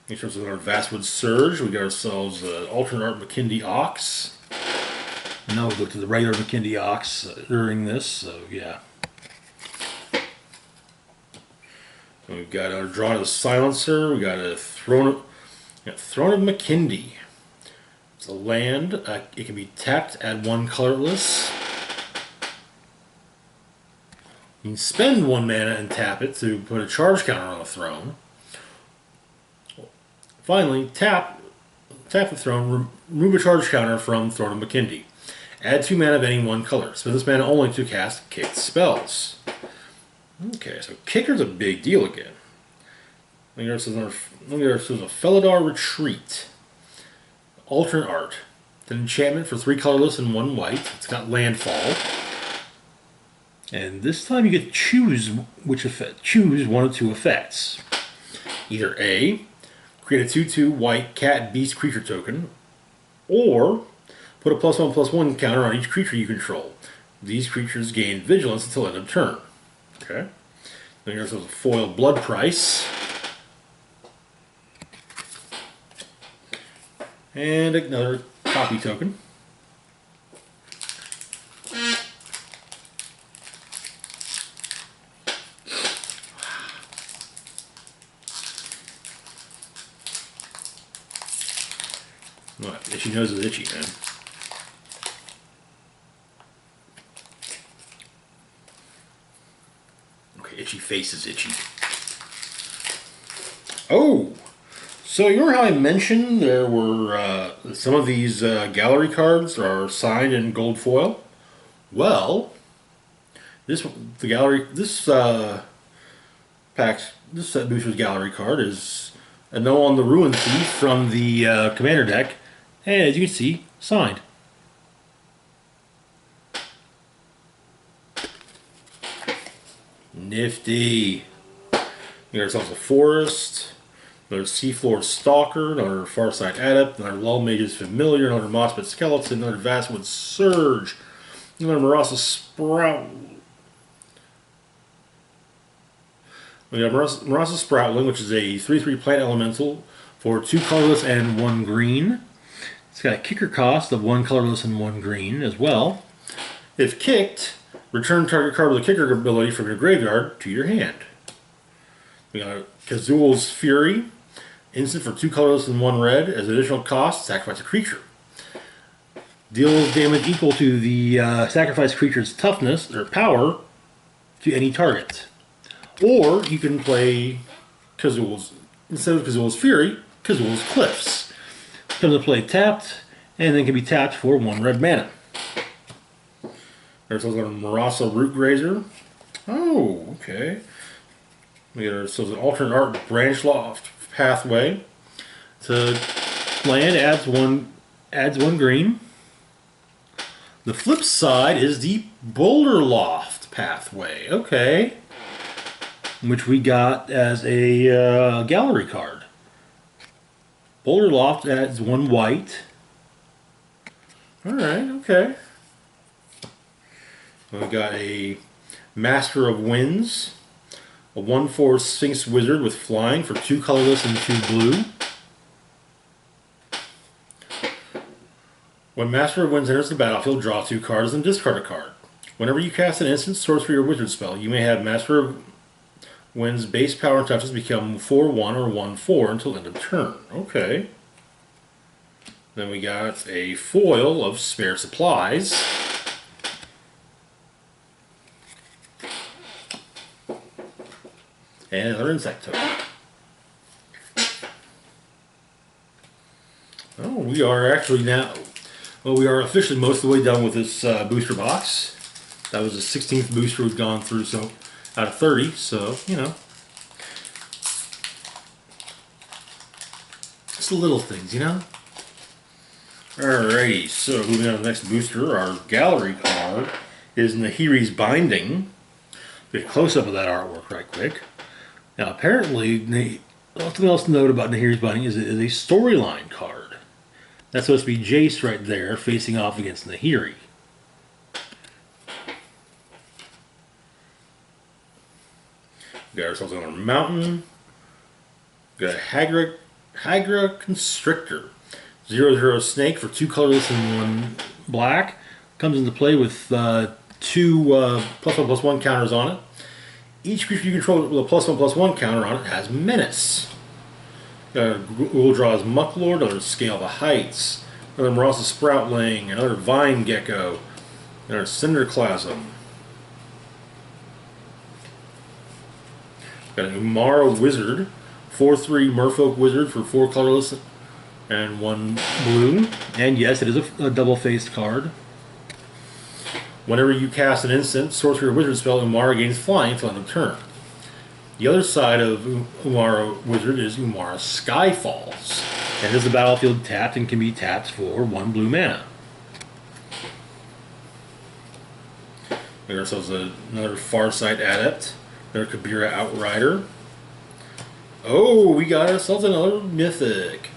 In terms of our Vastwood Surge, we got ourselves an alternate art McKindy Ox. No, we looked at the regular McKindy Ox during this, so yeah. We've got our Draw to the Silencer. We got a Throne of McKindy. It's a land. It can be tapped, add 1 colorless. You can spend 1 mana and tap it to put a charge counter on a throne. Finally, tap the throne, remove a charge counter from Throne of McKindy. Add 2 mana of any 1 color. Spend this mana only to cast kicked spells. Okay, so Kicker's a big deal again. There's a Felidar Retreat. Alternate art. It's an enchantment for 3 colorless and 1 white. It's got landfall. And this time you get to choose choose 1 of 2 effects. Either A, create a 2/2 white cat beast creature token, or put a +1/+1 counter on each creature you control. These creatures gain vigilance until end of turn. Okay. Then there's a foil Blood Price. And another copy token. What? Itchy nose is itchy, man. Okay, itchy face is itchy. Oh! So you remember how I mentioned there were some of these gallery cards are signed in gold foil? Well, this set booster's gallery card is a No on the Ruin Thief from the commander deck, and as you can see, signed. Nifty. We got ourselves a Forest. Another Seafloor Stalker, another Farsight Adept, another Lullmage's Familiar, another Moss Pit Skeleton, another Vastwood Surge, another Marasa Sprout. We got Marasa Sproutling, which is a 3/3 plant elemental for 2 colorless and 1 green. It's got a kicker cost of 1 colorless and 1 green as well. If kicked, return target card with a kicker ability from your graveyard to your hand. We got Kazul's Fury. Instant for 2 colorless and 1 red. As additional cost, sacrifice a creature. Deals damage equal to the sacrificed creature's toughness or power to any target. Or you can play Kazul's, instead of Kazul's Fury, Kazul's Cliffs. Comes to play tapped, and then can be tapped for 1 red mana. There's also a Marasa Rootgrazer. Oh, okay. We got ourselves an alternate art Branchloft Pathway. To land adds one green. The flip side is the Boulder Loft Pathway. Okay. Which we got as a gallery card. Boulder Loft adds 1 white. Alright, okay. We've got a Master of Winds, a 1/4 Sphinx Wizard with flying for 2 colorless and 2 blue. When Master of Winds enters the battlefield, draw 2 cards and discard a card. Whenever you cast an instant, sorcery, or wizard spell, you may have Master of Winds base power and touches become 4/1 or 1/4 until end of turn. Okay. Then we got a foil of Spare Supplies. And another insect token. Oh, we are actually now... Well, we are officially most of the way done with this booster box. That was the 16th booster we've gone through, so out of 30, so, you know. It's the little things, you know? Alrighty, so moving on to the next booster, our gallery card is Nahiri's Binding. Get a close-up of that artwork right quick. Now, apparently, something else to note about Nahiri's Binding is it is a storyline card. That's supposed to be Jace right there, facing off against Nahiri. We got ourselves another mountain. We got a Hydra Constrictor. 0/0 snake for 2 colorless and 1 black. Comes into play with 2 +1/+1 counters on it. Each creature you control with a +1/+1 counter on it has Menace. Google draws Mucklord, another Scale the Heights, another Moros's Sproutling, another Vine Gecko, another Cinderclasm. Got an Umara Wizard, 4/3 Merfolk Wizard for 4 colorless and 1 blue. And yes, it is a double-faced card. Whenever you cast an instant, sorcery, or wizard spell, Umara gains flying until end of turn. The other side of Umara Wizard is Umara Skyfalls. And is the battlefield tapped and can be tapped for 1 blue mana. We got ourselves another Farsight Adept, another Kabira Outrider. Oh, we got ourselves another Mythic.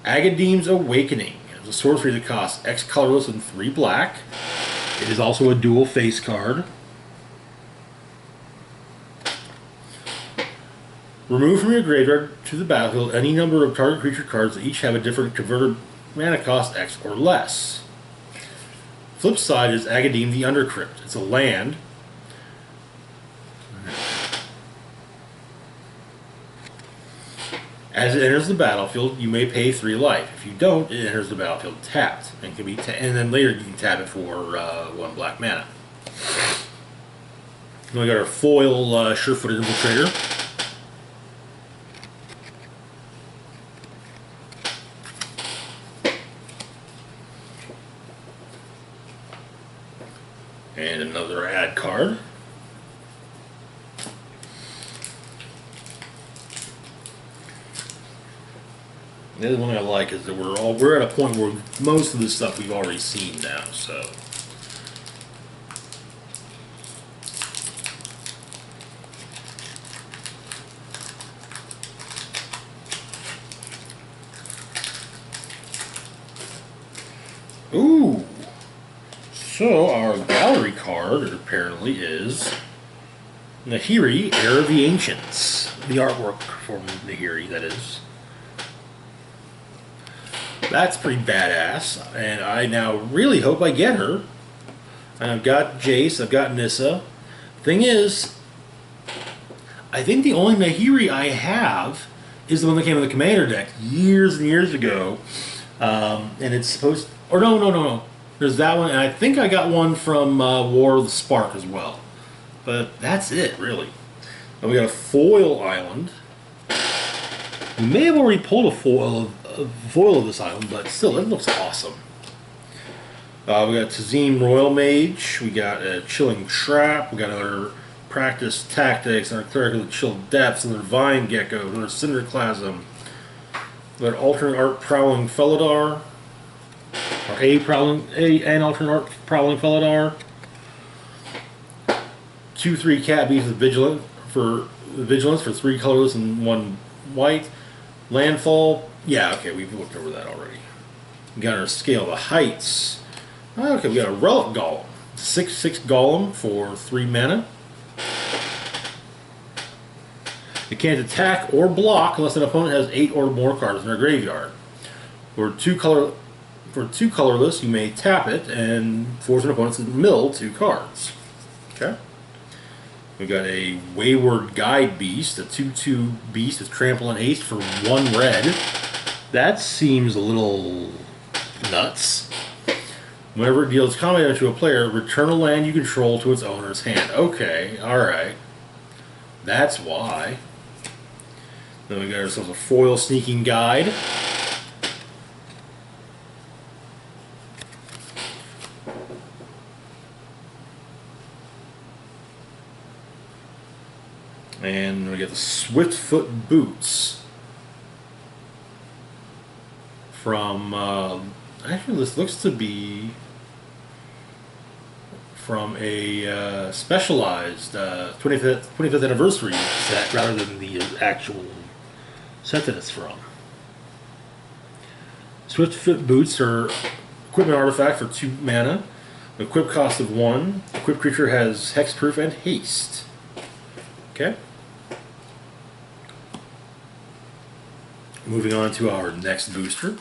Agadeem's Awakening. It's a sorcery that costs X colorless and 3 black. It is also a dual face card. Remove from your graveyard to the battlefield any number of target creature cards that each have a different converted mana cost X or less. Flip side is Agadeem the Undercrypt. It's a land. As it enters the battlefield, you may pay 3 life. If you don't, it enters the battlefield tapped, and can be and then later you can tap it for 1 black mana. Then we got our foil Surefooted Infiltrator. And another ad card. The other one I like is that we're at a point where most of this stuff we've already seen now, so. Ooh. So our gallery card apparently is Nahiri, Heir of the Ancients. The artwork for Nahiri, that is. That's pretty badass, and I now really hope I get her. And I've got Jace, I've got Nissa. Thing is, I think the only Nahiri I have is the one that came in the Commander deck years and years ago. And it's supposed... Or no. There's that one, and I think I got one from War of the Spark as well. But that's it, really. And we got a foil island. We may have already pulled a foil of this island, but still, it looks awesome. We got Tazim Royal Mage, we got a Chilling Trap, we got another Practice Tactics, another Cleric of the Chill Depths, another Vine Gecko, another Cinderclasm, another Alternate Art Prowling Felidar, or an Alternate Art Prowling Felidar, 2/3 Cat Beast with Vigilance for 3 colorless and 1 white. Landfall, Yeah, okay, we've looked over that already. We got our Scale of Heights. Okay, we got a Relic Golem. 6/6 Golem for 3 mana. It can't attack or block unless an opponent has 8 or more cards in their graveyard. For two colorless, you may tap it and force an opponent to mill 2 cards. Okay. We've got a Wayward Guide Beast, a 2/2 beast with trample and haste for 1 red. That seems a little nuts. Whenever it deals combat damage to a player, return a land you control to its owner's hand. Okay, alright. That's why. Then we got ourselves a Foil Sneaking Guide. And we get the Swiftfoot Boots from, actually this looks to be from a specialized 25th anniversary set rather than the actual set that it's from. Swiftfoot Boots are equipment artifact for 2 mana, equip cost of 1. Equipped creature has hexproof and haste. Okay. Moving on to our next booster.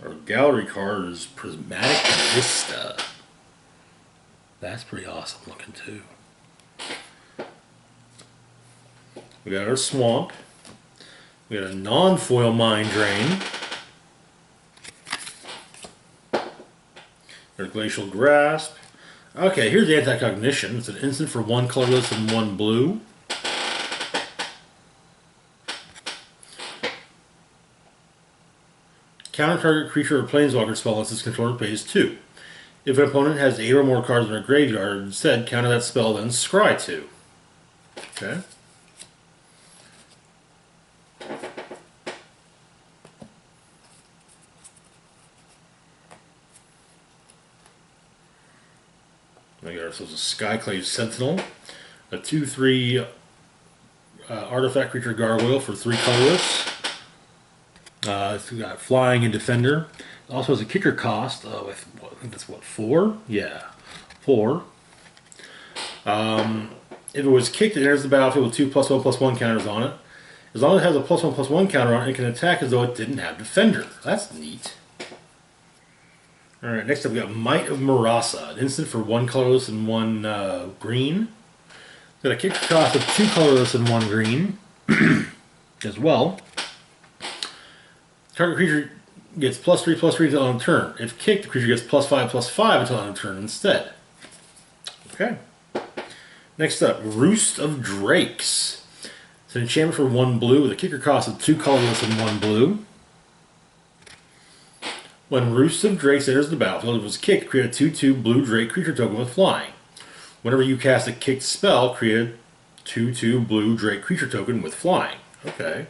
Our gallery card is Prismatic Vista. That's pretty awesome looking too. We got our Swamp. We got a non-foil Mind Drain. Our Glacial Grasp. Okay, here's the Anti-Cognition. It's an instant for 1 colorless and 1 blue. Counter target creature or planeswalker spell unless its controller pays 2. If an opponent has 8 or more cards in their graveyard, instead counter that spell, then scry 2. Okay. We got ourselves a Skyclave Sentinel, a 2/3 artifact creature gargoyle for 3 colorless. It's got flying and defender. It also has a kicker cost of, I think that's what, 4? Yeah, 4. If it was kicked, it enters the battlefield with 2+1/+1 counters on it. As long as it has a +1/+1 counter on it, it can attack as though it didn't have defender. That's neat. Alright, next up we got Might of Marasa, an instant for 1 colorless and 1 green. It's got a kicker cost of 2 colorless and 1 green as well. Target creature gets +3/+3 until on turn. If kicked, the creature gets +5/+5 until on turn instead. Okay. Next up, Roost of Drakes. It's an enchantment for 1 blue with a kicker cost of 2 colorless and 1 blue. When Roost of Drakes enters the battlefield, if it was kicked, create a 2/2 blue Drake creature token with flying. Whenever you cast a kicked spell, create a 2/2 blue Drake creature token with flying. Okay.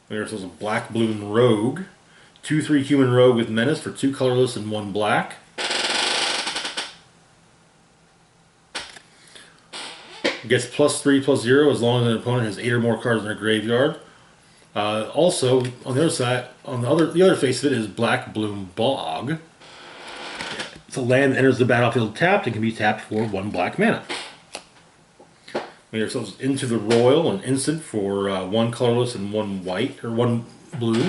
There's a Black Bloom Rogue. 2/3 human rogue with menace for 2 colorless and 1 black. Gets +3/+0 as long as an opponent has 8 or more cards in their graveyard. Also, on the other side, the other face of it is Black Bloom Bog. It's a land that enters the battlefield tapped and can be tapped for 1 black mana. We get ourselves Into the Royal, an instant for 1 colorless and 1 white, or 1 blue.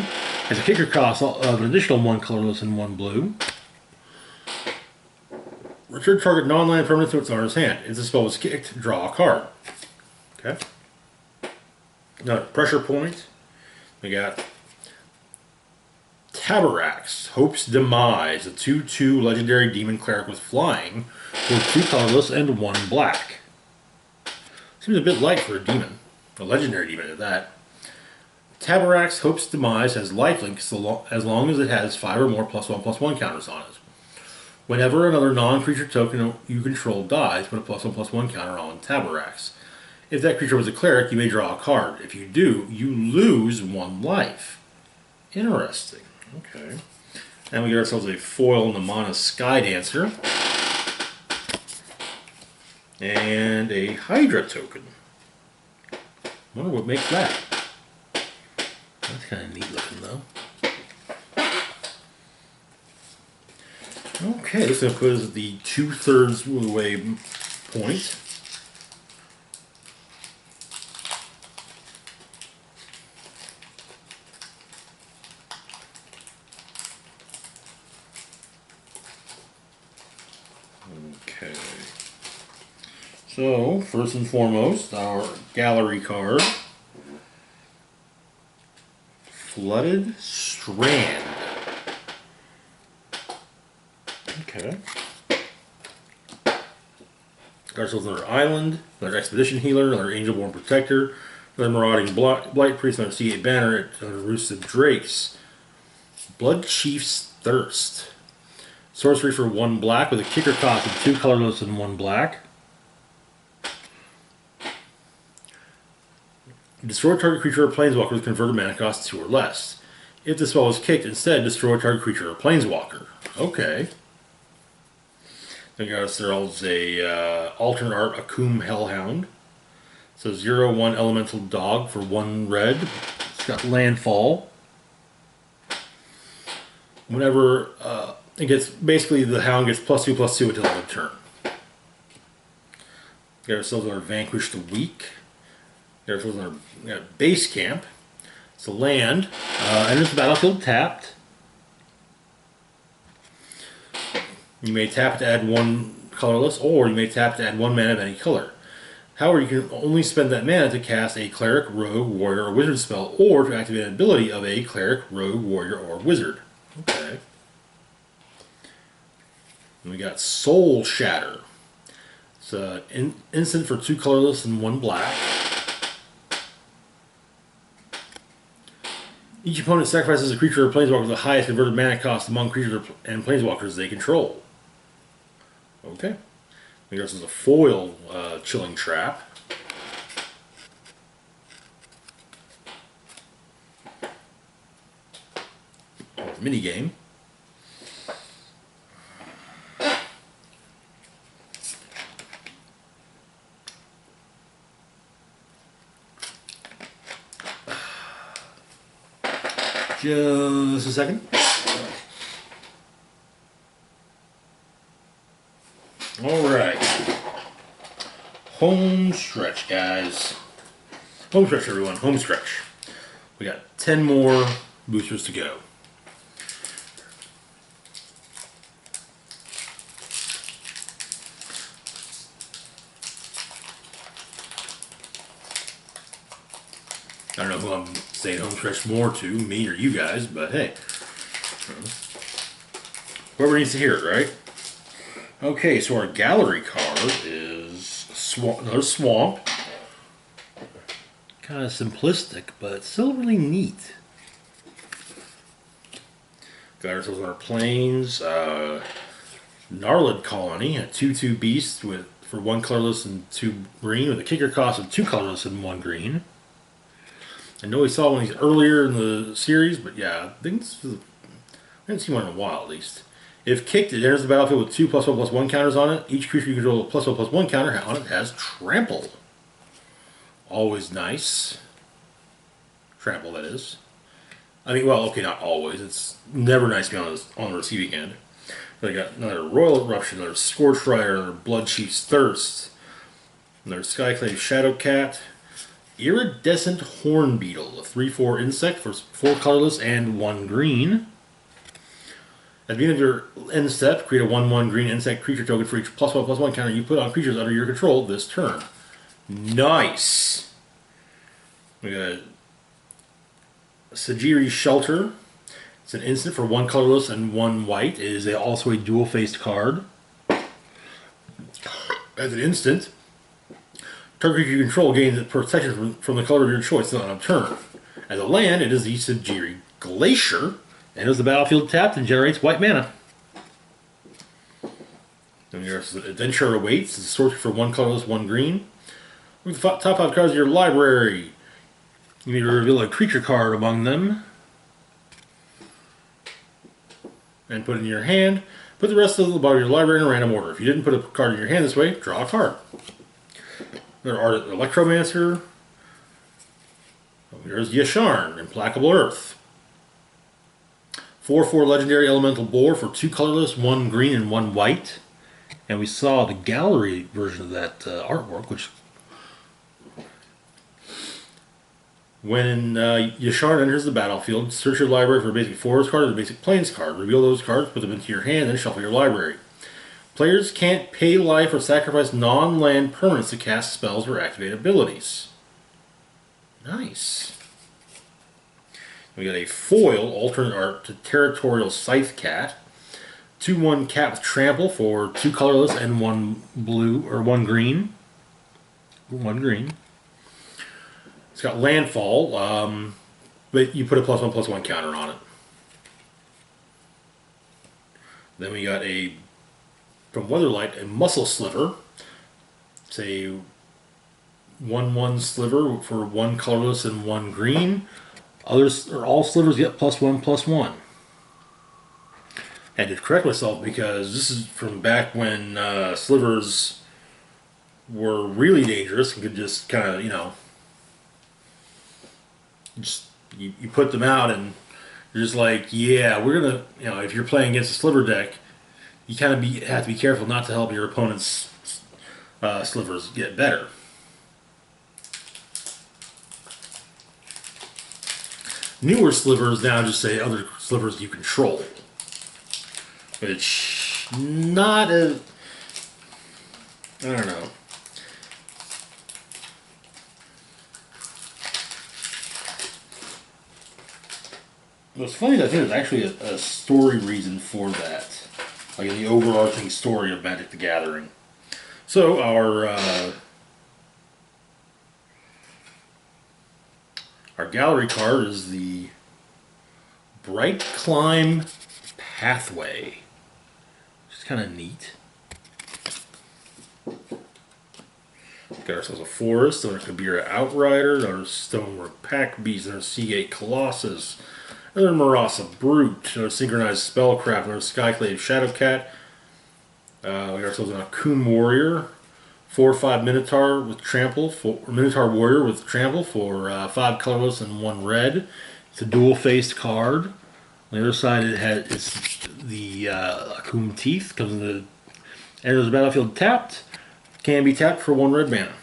Has a kicker cost of an additional 1 colorless and 1 blue. Return target non-land permanent to its owner's hand. If the spell was kicked, draw a card. Okay. Now, pressure point. We got Taberax, Hope's Demise, a 2/2 legendary demon cleric with flying, for 2 colorless and 1 black. Seems a bit light for a demon, a legendary demon at that. Taberax, Hope's Demise has lifelink as long as it has 5 or more +1/+1 counters on it. Whenever another non-creature token you control dies, put a +1/+1 counter on Taberax. If that creature was a cleric, you may draw a card. If you do, you lose 1 life. Interesting. Okay. And we get ourselves a foil Namana Sky Dancer. And a Hydra token. Wonder what makes that. That's kind of neat looking though. Okay, this is going to put us at the 2/3 of the way point. Okay. So, first and foremost, our gallery card. Flooded Strand. Okay. Got ourselves another Island, another Expedition Healer, another Angelborn Protector, another Marauding Blight Priest, another Sea Banner, another Roost of Drakes. Blood Chief's Thirst. Sorcery for 1 black with a kicker cost of 2 colorless and 1 black. Destroy target creature or planeswalker with converted mana cost 2 or less. If the spell is kicked, instead destroy target creature or planeswalker. Okay. Then got ourselves a alternate art Akum Hellhound. So 0/1 elemental dog for 1 red. It's got landfall. Whenever it gets, basically the hound gets +2/+2 until end of turn. Got ourselves our Vanquish the Weak. Got ourselves our base camp. It's a land. Enters the battlefield tapped. You may tap to add 1 colorless, or you may tap to add 1 mana of any color. However, you can only spend that mana to cast a cleric, rogue, warrior, or wizard spell, or to activate an ability of a cleric, rogue, warrior, or wizard. Okay. And we got Soul Shatter. It's an instant for 2 colorless and 1 black. Each opponent sacrifices a creature or planeswalker with the highest converted mana cost among creatures and planeswalkers they control. Okay. I guess it's a foil Chilling Trap. Mini game. Just a second. Alright. Home stretch, guys. Home stretch, everyone. Home stretch. We got 10 more boosters to go. I don't know who I'm saying home stretch more to, me or you guys, but hey. Whoever needs to hear it, right? Okay, so our gallery card is another swamp. Kind of simplistic, but still really neat. Got ourselves on our plains. Gnarlid Colony, a 2/2 beast for 1 colorless and 2 green, with a kicker cost of 2 colorless and 1 green. I know we saw one of these earlier in the series, but yeah, I haven't seen one in a while at least. If kicked, it enters the battlefield with 2 +1/+1 counters on it. Each creature you control with +1/+1 counter on it has Trample. Always nice. Trample, that is. I mean, well, okay, not always. It's never nice to be on the receiving end. But I got another Royal Eruption, another Scorched Rider, another Blood Chief's Thirst, another Skyclave Shadow Cat, Iridescent Horn Beetle, a 3/4 insect for 4 colorless and 1 green. At the end of your end step, create a 1/1 green insect creature token for each +1/+1 counter you put on creatures under your control this turn. Nice! We got Sajiri Shelter. It's an instant for 1 colorless and 1 white. It is also a dual-faced card. As an instant, target creature you control gains protection from the color of your choice on a turn. As a land, it is the Sajiri Glacier. Enters the battlefield tapped and generates white mana. Then your Adventure Awaits. It's a sorcery for 1 colorless, 1 green. With the top 5 cards of your library, you may reveal a creature card among them and put it in your hand. Put the rest of the bottom of your library in a random order. If you didn't put a card in your hand this way, draw a card. There are Electromancer. Here's Yasharn, Implacable Earth. 4/4 Legendary Elemental Boar for 2 colorless, 1 green, and 1 white. And we saw the gallery version of that artwork, which when Yasharn enters the battlefield, search your library for a basic forest card or a basic plains card. Reveal those cards, put them into your hand, then shuffle your library. Players can't pay life or sacrifice non-land permanents to cast spells or activate abilities. Nice. We got a foil alternate art to Territorial Scythe Cat. 2/1 cat with trample for 2 colorless and 1 blue or 1 green. 1 green. It's got landfall, but you put a +1/+1 counter on it. Then we got from Weatherlight, a Muscle Sliver. It's a 1/1 sliver for 1 colorless and 1 green. Others, or all slivers, get +1/+1. I had to correct myself because this is from back when slivers were really dangerous and could just kind of, you put them out and you're just like, yeah, we're gonna, if you're playing against a sliver deck, you kind of have to be careful not to help your opponent's slivers get better. Newer slivers now just say other slivers you control. Which, not a, I don't know. What's funny is I think there's actually a story reason for that. Like in the overarching story of Magic the Gathering. So our gallery card is the Bright Climb Pathway. Which is kind of neat. Got ourselves a forest, another Kabira Outrider, another Stonework Pack Beast, another Seagate Colossus, another Marasa Brute, another Synchronized Spellcraft, another Skyclave Shadowcat. We got ourselves an Akun Warrior, 4/5 Minotaur with Trample, Minotaur Warrior with Trample for 5 colorless and 1 red. It's a dual-faced card. On the other side, it's the Akun Teeth. Comes in the enters the battlefield tapped. Can be tapped for 1 red mana.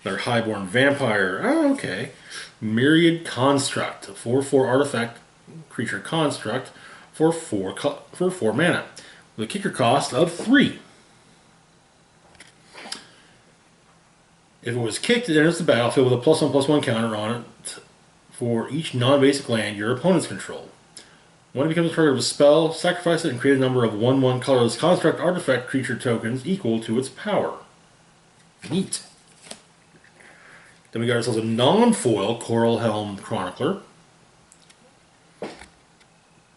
Another Highborn Vampire. Oh, okay. Myriad Construct, a 4/4 artifact creature construct for 4 mana, with a kicker cost of 3. If it was kicked, it enters the battlefield with a +1/+1 counter on it for each non-basic land your opponents control. When it becomes a target of a spell, sacrifice it and create a number of 1/1 colorless construct artifact creature tokens equal to its power. Neat. Then we got ourselves a non-foil Coral Helm Chronicler. I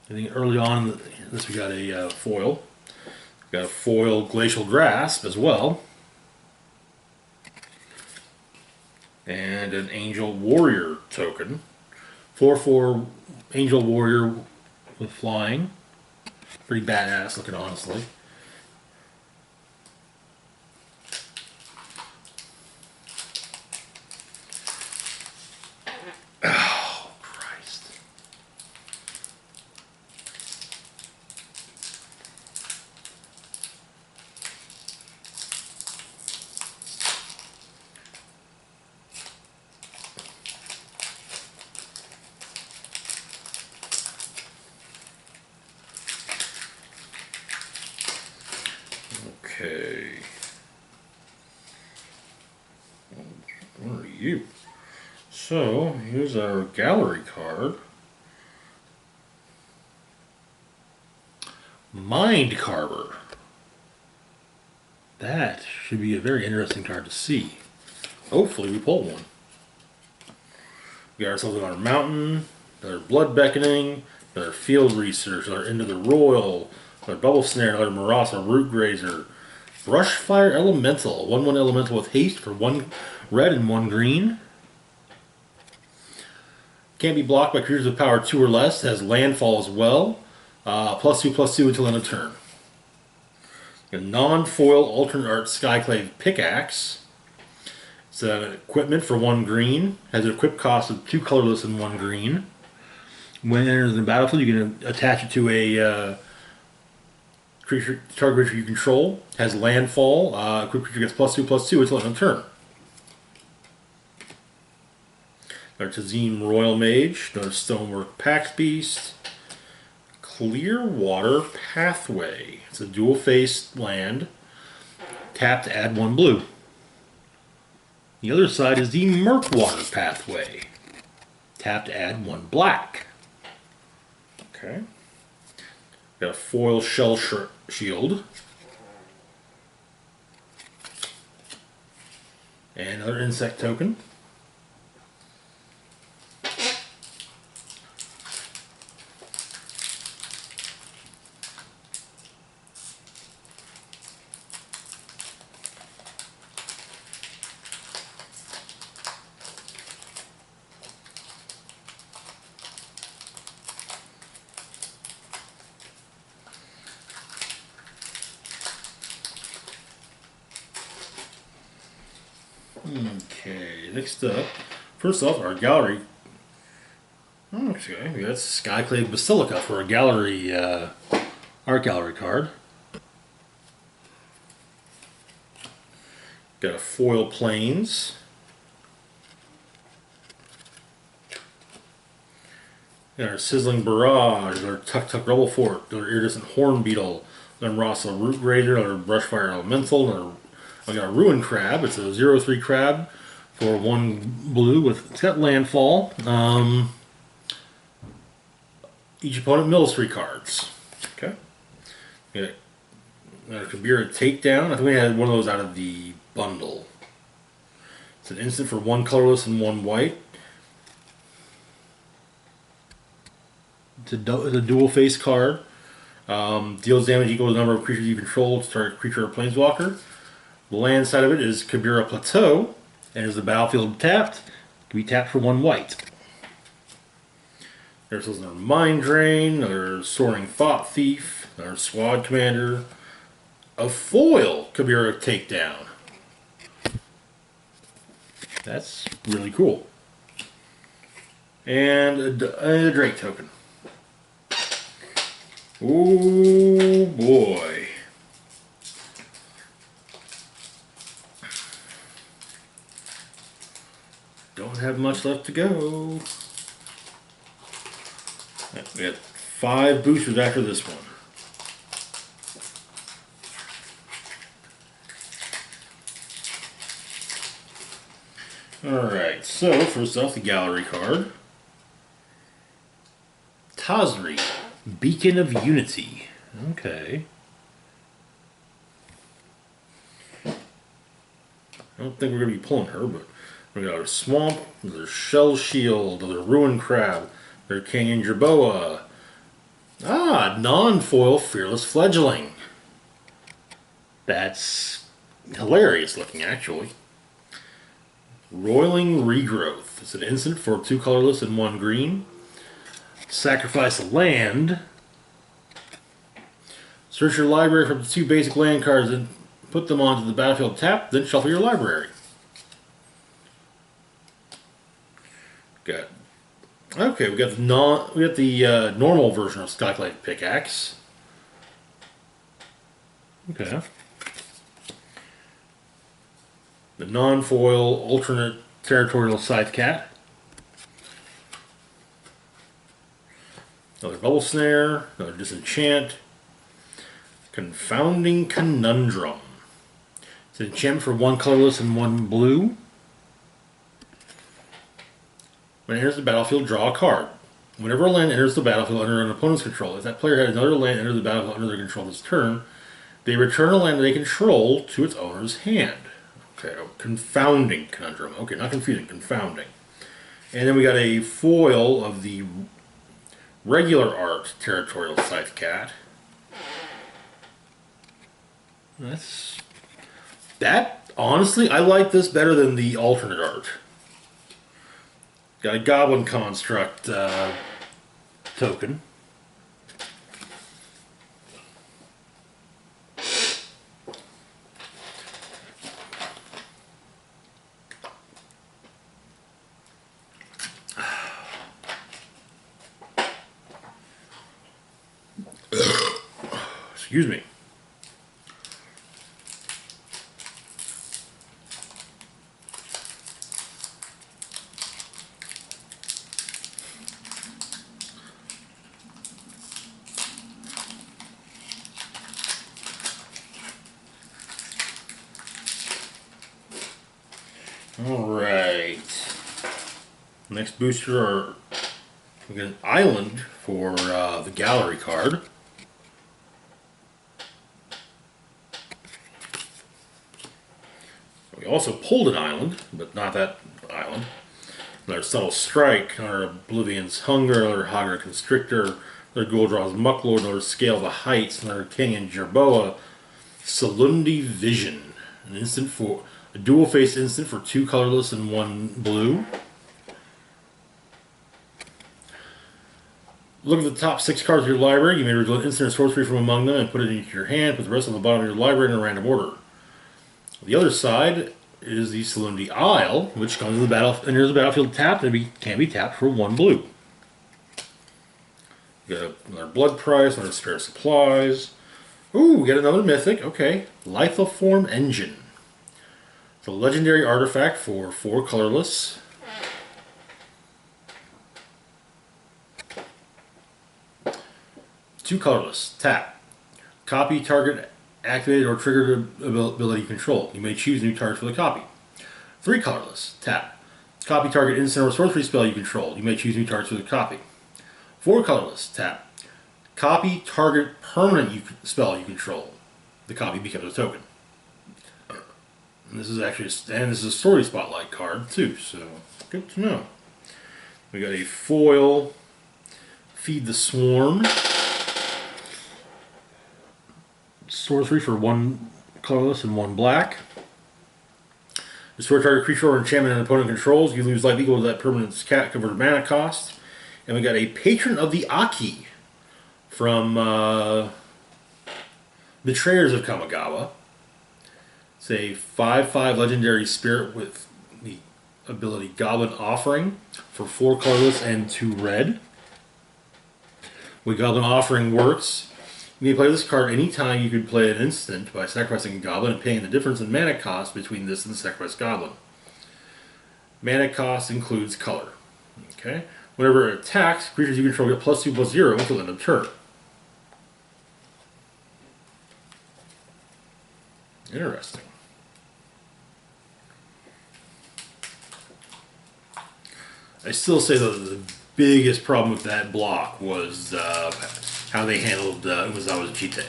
think early on in this we got a foil. We got a foil Glacial Grasp as well. And an Angel Warrior token. 4/4 Angel Warrior with flying. Pretty badass looking, honestly. Oh, Christ. Okay. Where are you? So, here's our gallery card. Mind Carver. That should be a very interesting card to see. Hopefully we pull one. We got ourselves another Mountain, another Blood Beckoning, another Field Research, another Into the Royal, another Bubble Snare, another Marasa Root Grazer, Brushfire Elemental. 1/1 Elemental with haste for 1 red and 1 green. Can't be blocked by creatures with power 2 or less. Has landfall as well. +2/+2 until end of turn. A non-foil alternate art Skyclave Pickaxe. It's an equipment for 1 green. Has an equip cost of 2 colorless and 1 green. When it enters the battlefield, you can attach it to a target creature you control. Has landfall. Equipped creature gets +2/+2 until end of turn. Another Tazim Royal Mage. Another Stonework Pax Beast. Clearwater Pathway. It's a dual-faced land. Tap to add 1 blue. The other side is the Murkwater Pathway. Tap to add 1 black. Okay. Got a foil shell shield. And another insect token. Okay, next up, first off, our gallery. Okay, we got Skyclave Basilica for a gallery, art gallery card. Got a foil plains. Got our Sizzling Barrage, our Tuk Tuk Rubble Fort, our Iridescent Horn Beetle, our Rossel Root Grader, our Brushfire Elemental, I got a Ruin Crab. It's a 0/3 crab for 1 blue with, it's got landfall. Each opponent mills 3 cards. Okay. Got a Kabira Takedown. I think we had one of those out of the bundle. It's an instant for 1 colorless and 1 white. It's a dual face card. Deals damage equal to the number of creatures you control to target creature or planeswalker. The land side of it is Kabira Plateau, and as the battlefield tapped, it can be tapped for 1 white. There's another Mind Drain, another Soaring Thought Thief, another Squad Commander, a foil Kabira Takedown. That's really cool. And a Drake token. Oh boy. Don't have much left to go. We got 5 boosters after this one. Alright, so first off, the gallery card. Tazri, Beacon of Unity. Okay. I don't think we're going to be pulling her, but we got our Swamp, there's Shell Shield, there's Ruin Crab, there's Canyon Jerboa. Ah, non-foil Fearless Fledgling. That's hilarious looking, actually. Roiling Regrowth. It's an instant for 2 colorless and 1 green. Sacrifice a land. Search your library for the 2 basic land cards and put them onto the battlefield tap, then shuffle your library. Okay, we got the normal version of Skyclave Pickaxe. Okay. The non-foil alternate territorial Scythe Cat. Another Bubble Snare, another Disenchant. Confounding Conundrum. It's an enchantment for 1 colorless and 1 blue. When it enters the battlefield, draw a card. Whenever a land enters the battlefield under an opponent's control, if that player had another land enter the battlefield under their control this turn, they return a land they control to its owner's hand. Okay, Confounding Conundrum. Okay, not confusing, confounding. And then we got a foil of the regular art territorial Scythe Cat. That's That, honestly, I like this better than the alternate art. Got a Goblin Construct token. Excuse me. Alright. Next booster, we get an island for the gallery card. We also pulled an island, but not that island. Another Subtle Strike, another Oblivion's Hunger, another Hagra Constrictor, another Goldraw's Mucklord, another Scale of the Heights, another King and Jerboa, Salundi Vision, an instant for a dual-face instant for 2 colorless and 1 blue. Look at the top 6 cards of your library. You may reveal an instant or sorcery from among them and put it into your hand. Put the rest on the bottom of your library in a random order. The other side is the Salundi Isle, which comes to the battlefield tapped and can be tapped for 1 blue. We got another Blood Price, another Spare Supplies. Ooh, we got another Mythic. Okay, Lithoform Engine. It's a legendary artifact for 4 colorless. Two colorless. Tap. Copy target activated or triggered ability control. You may choose a new target for the copy. 3 colorless. Tap. Copy target instant or sorcery spell you control. You may choose new targets for the copy. 4 colorless. Tap. Copy target permanent spell you control. The copy becomes a token. And this is actually a story spotlight card too, so good to know. We got a foil Feed the Swarm. Sorcery for 1 colorless and 1 black. Destroy target creature or enchantment an opponent controls. You lose life equal to that permanent's converted mana cost. And we got a Patron of the Aki from Betrayers of Kamigawa. It's a 5/5 legendary spirit with the ability Goblin Offering for 4 colorless and 2 red. The way Goblin Offering works, you may play this card anytime you could play an instant by sacrificing a goblin and paying the difference in mana cost between this and the sacrificed goblin. Mana cost includes color. Okay. Whenever it attacks, creatures you control get +2/+0 until the end of turn. Interesting. I still say that the biggest problem with that block was how they handled Umezawa's Jite.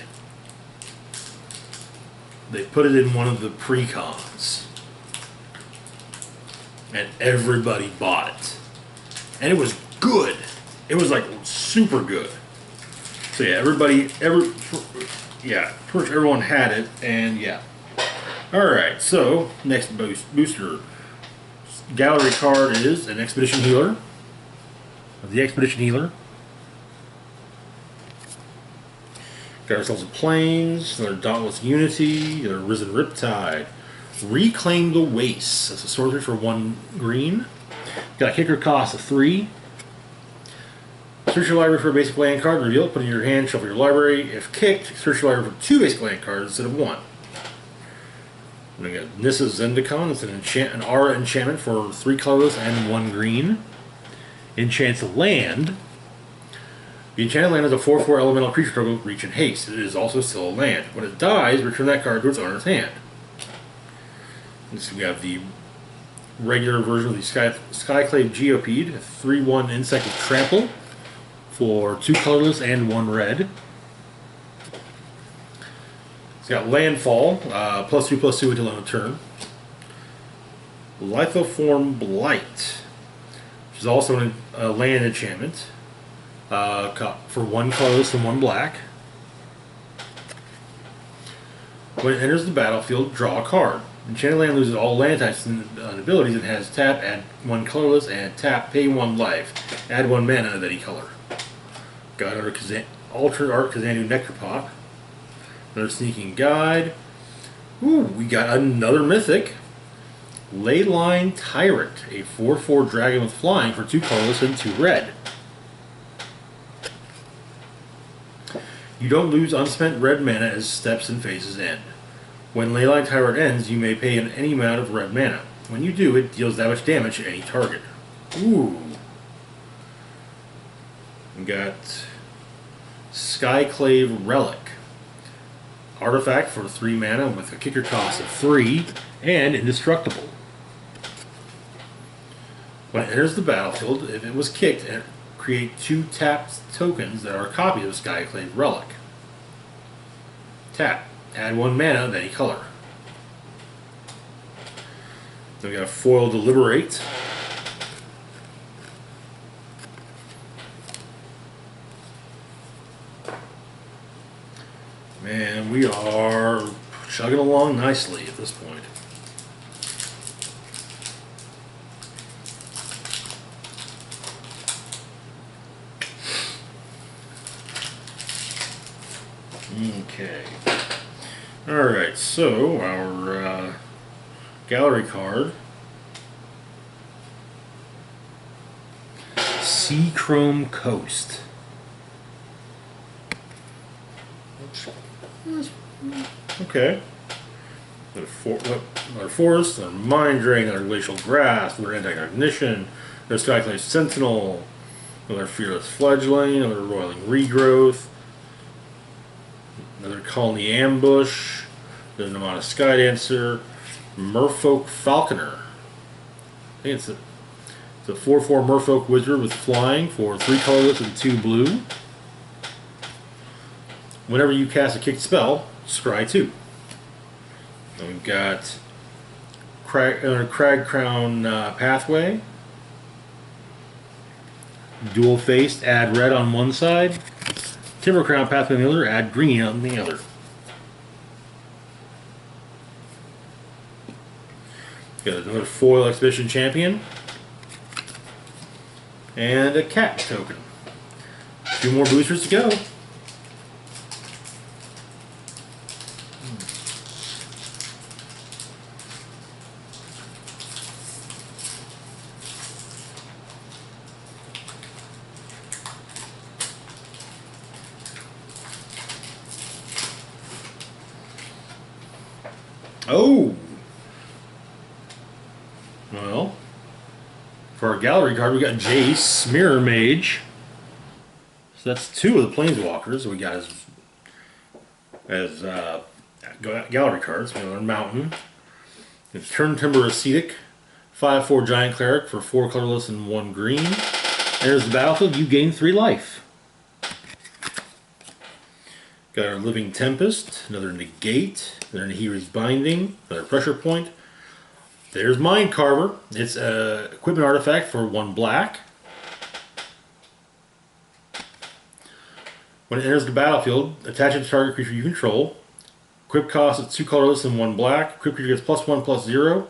They put it in one of the pre-cons, and everybody bought it. And it was good. It was like super good. So yeah, pretty much everyone had it, and yeah. Alright, so next booster. Gallery card is an Expedition Healer. The Expedition Healer. Got ourselves a Plains, another Dauntless Unity, another Risen Riptide. Reclaim the Wastes. That's a sorcery for 1 green. Got a kicker cost of 3. Search your library for a basic land card, reveal it, put it in your hand, shuffle your library. If kicked, search your library for 2 basic land cards instead of 1. We got Nissa's Zendikar. It's an aura enchantment for 3 colorless and 1 green. Enchants a land. The enchanted land has a 4/4 elemental creature total, reach and haste. It is also still a land. When it dies, return that card to its owner's hand. So we have the regular version of the Skyclave Geopede, a 3/1 insect with trample for 2 colorless and 1 red. It's got landfall, +2/+2 until end of turn. Lithoform Blight, which is also a land enchantment for 1 colorless and 1 black. When it enters the battlefield, draw a card. Enchanted land loses all land types and abilities and has tap, add 1 colorless, and tap, pay 1 life. Add 1 mana of any color. Got another alternate art Kazandu Necropop. Another sneaking guide. Ooh, we got another mythic. Leyline Tyrant, a 4/4 dragon with flying for 2 colorless and 2 red. You don't lose unspent red mana as steps and phases end. When Leyline Tyrant ends, you may pay any amount of red mana. When you do, it deals that much damage to any target. Ooh. We got Skyclave Relic. Artifact for 3 mana with a kicker cost of 3 and indestructible. When it enters the battlefield, if it was kicked, create 2 tapped tokens that are copies of Skyclave Relic. Tap. Add 1 mana of any color. Then we got Foil Deliberate. Man, we are chugging along nicely at this point. Okay. Alright, so our gallery card. Sea Chrome Coast. Okay. Another forest, another mind drain, another glacial grass, another anti-cognition, another Skyclave Sentinel, another fearless fledgling, another roiling regrowth, another colony ambush, another Namada Skydancer, Merfolk Falconer. I think it's a 4/4 Merfolk Wizard with flying for 3 colorless and 2 blue. Whenever you cast a kicked spell, scry 2. Then we've got Crag Crown Pathway. Dual faced, add red on one side. Timber Crown Pathway on the other, add green on the other. Got another foil Expedition Champion. And a cat token. 2 more boosters to go. Oh! Well, for our gallery card, we got Jace, Mirror Mage. So that's 2 of the Planeswalkers we got as gallery cards. We have our Mountain. It's Turn Timber Ascetic, 5/4 Giant Cleric for 4 colorless and 1 green. Enters the battlefield, you gain 3 life. Got our Living Tempest, another Negate, another Nahiri's Binding, another Pressure Point. There's Mind Carver. It's an equipment artifact for 1 black. When it enters the battlefield, attach it to target creature you control. Equip cost is 2 colorless and 1 black. Equip creature gets +1/+0.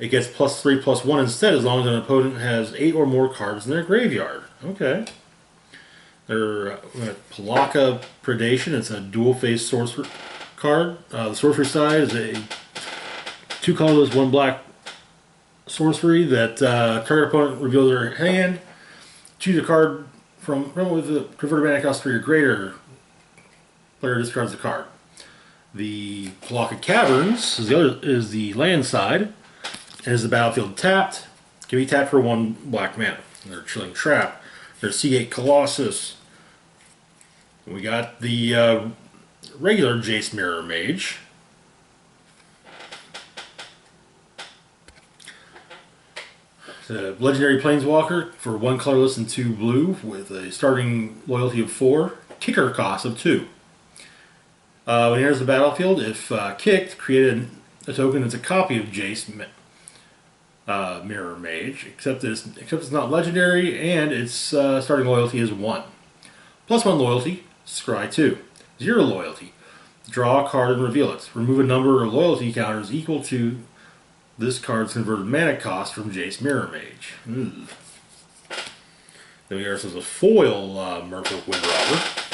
It gets +3/+1 instead as long as an opponent has 8 or more cards in their graveyard. Okay. They're Polacca Predation. It's a dual-face sorcerer card. The sorcery side is a 2 colorless, 1 black sorcery that target opponent reveals their hand. Choose a card from with a converted mana cost 3 or greater. Player discards the card. The Polacca Caverns is the land side. And is the battlefield tapped? Can be tapped for 1 black mana. There's Chilling Trap. There's Seagate Colossus. We got the regular Jace Mirror Mage. The Legendary Planeswalker for 1 colorless and 2 blue with a starting loyalty of 4, kicker cost of 2. When he enters the battlefield, if kicked, create a token that's a copy of Jace Mirror Mage, except it's not legendary, and its starting loyalty is 1. +1 loyalty, scry 2. 0 loyalty. Draw a card and reveal it. Remove a number of loyalty counters equal to this card's converted mana cost from Jace Mirror Mage. Then we got ourselves a foil Merfolk Windrobber.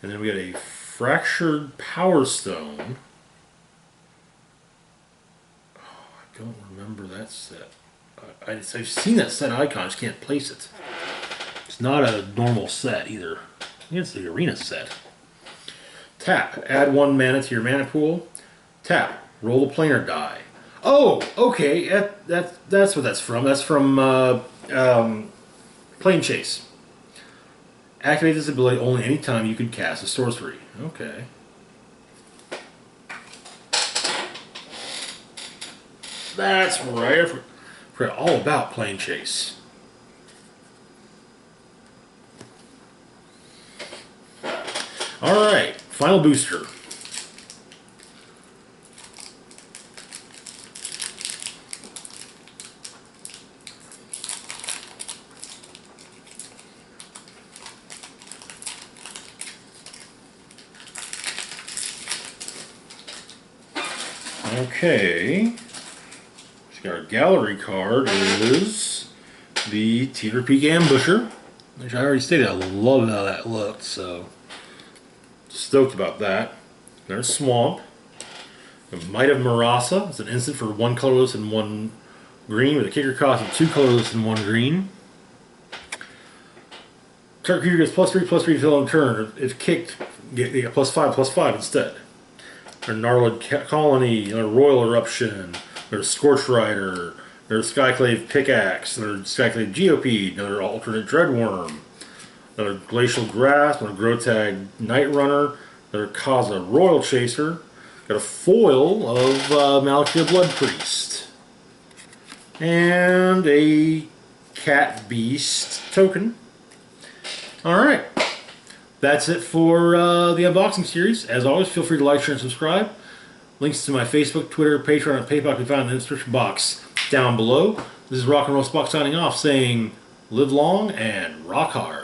And then we got a Fractured Power Stone. Oh, I don't remember that set. I've seen that set icon, I just can't place it. It's not a normal set either. I think it's the arena set. Tap. Add 1 mana to your mana pool. Tap. Roll the planar die. Oh, okay. That's what that's from. That's from Plane Chase. Activate this ability only anytime you can cast a sorcery. Okay. That's right. I forgot all about Plane Chase. Alright, final booster. Okay. So our gallery card is the Teeter Peak Ambusher, which I already stated I love how that looked, so stoked about that. There's Swamp. The Might of Marasa. It's an instant for 1 colorless and 1 green with a kicker cost of 2 colorless and 1 green. Target creature gets +3/+3 until on turn. If kicked, get +5/+5 instead. There's Gnarled Colony, a Royal Eruption, there's Scorch Rider, there's Skyclave Pickaxe, there's Skyclave Geopede, another Alternate Dreadworm, another Glacial Grasp, another Grotag Night Runner, another Kaza Royal Chaser, got a foil of Malakir Blood Priest, and a Cat Beast token. Alright. That's it for the unboxing series. As always, feel free to like, share, and subscribe. Links to my Facebook, Twitter, Patreon, and PayPal can be found in the description box down below. This is Rock and Roll Spock signing off, saying live long and rock hard.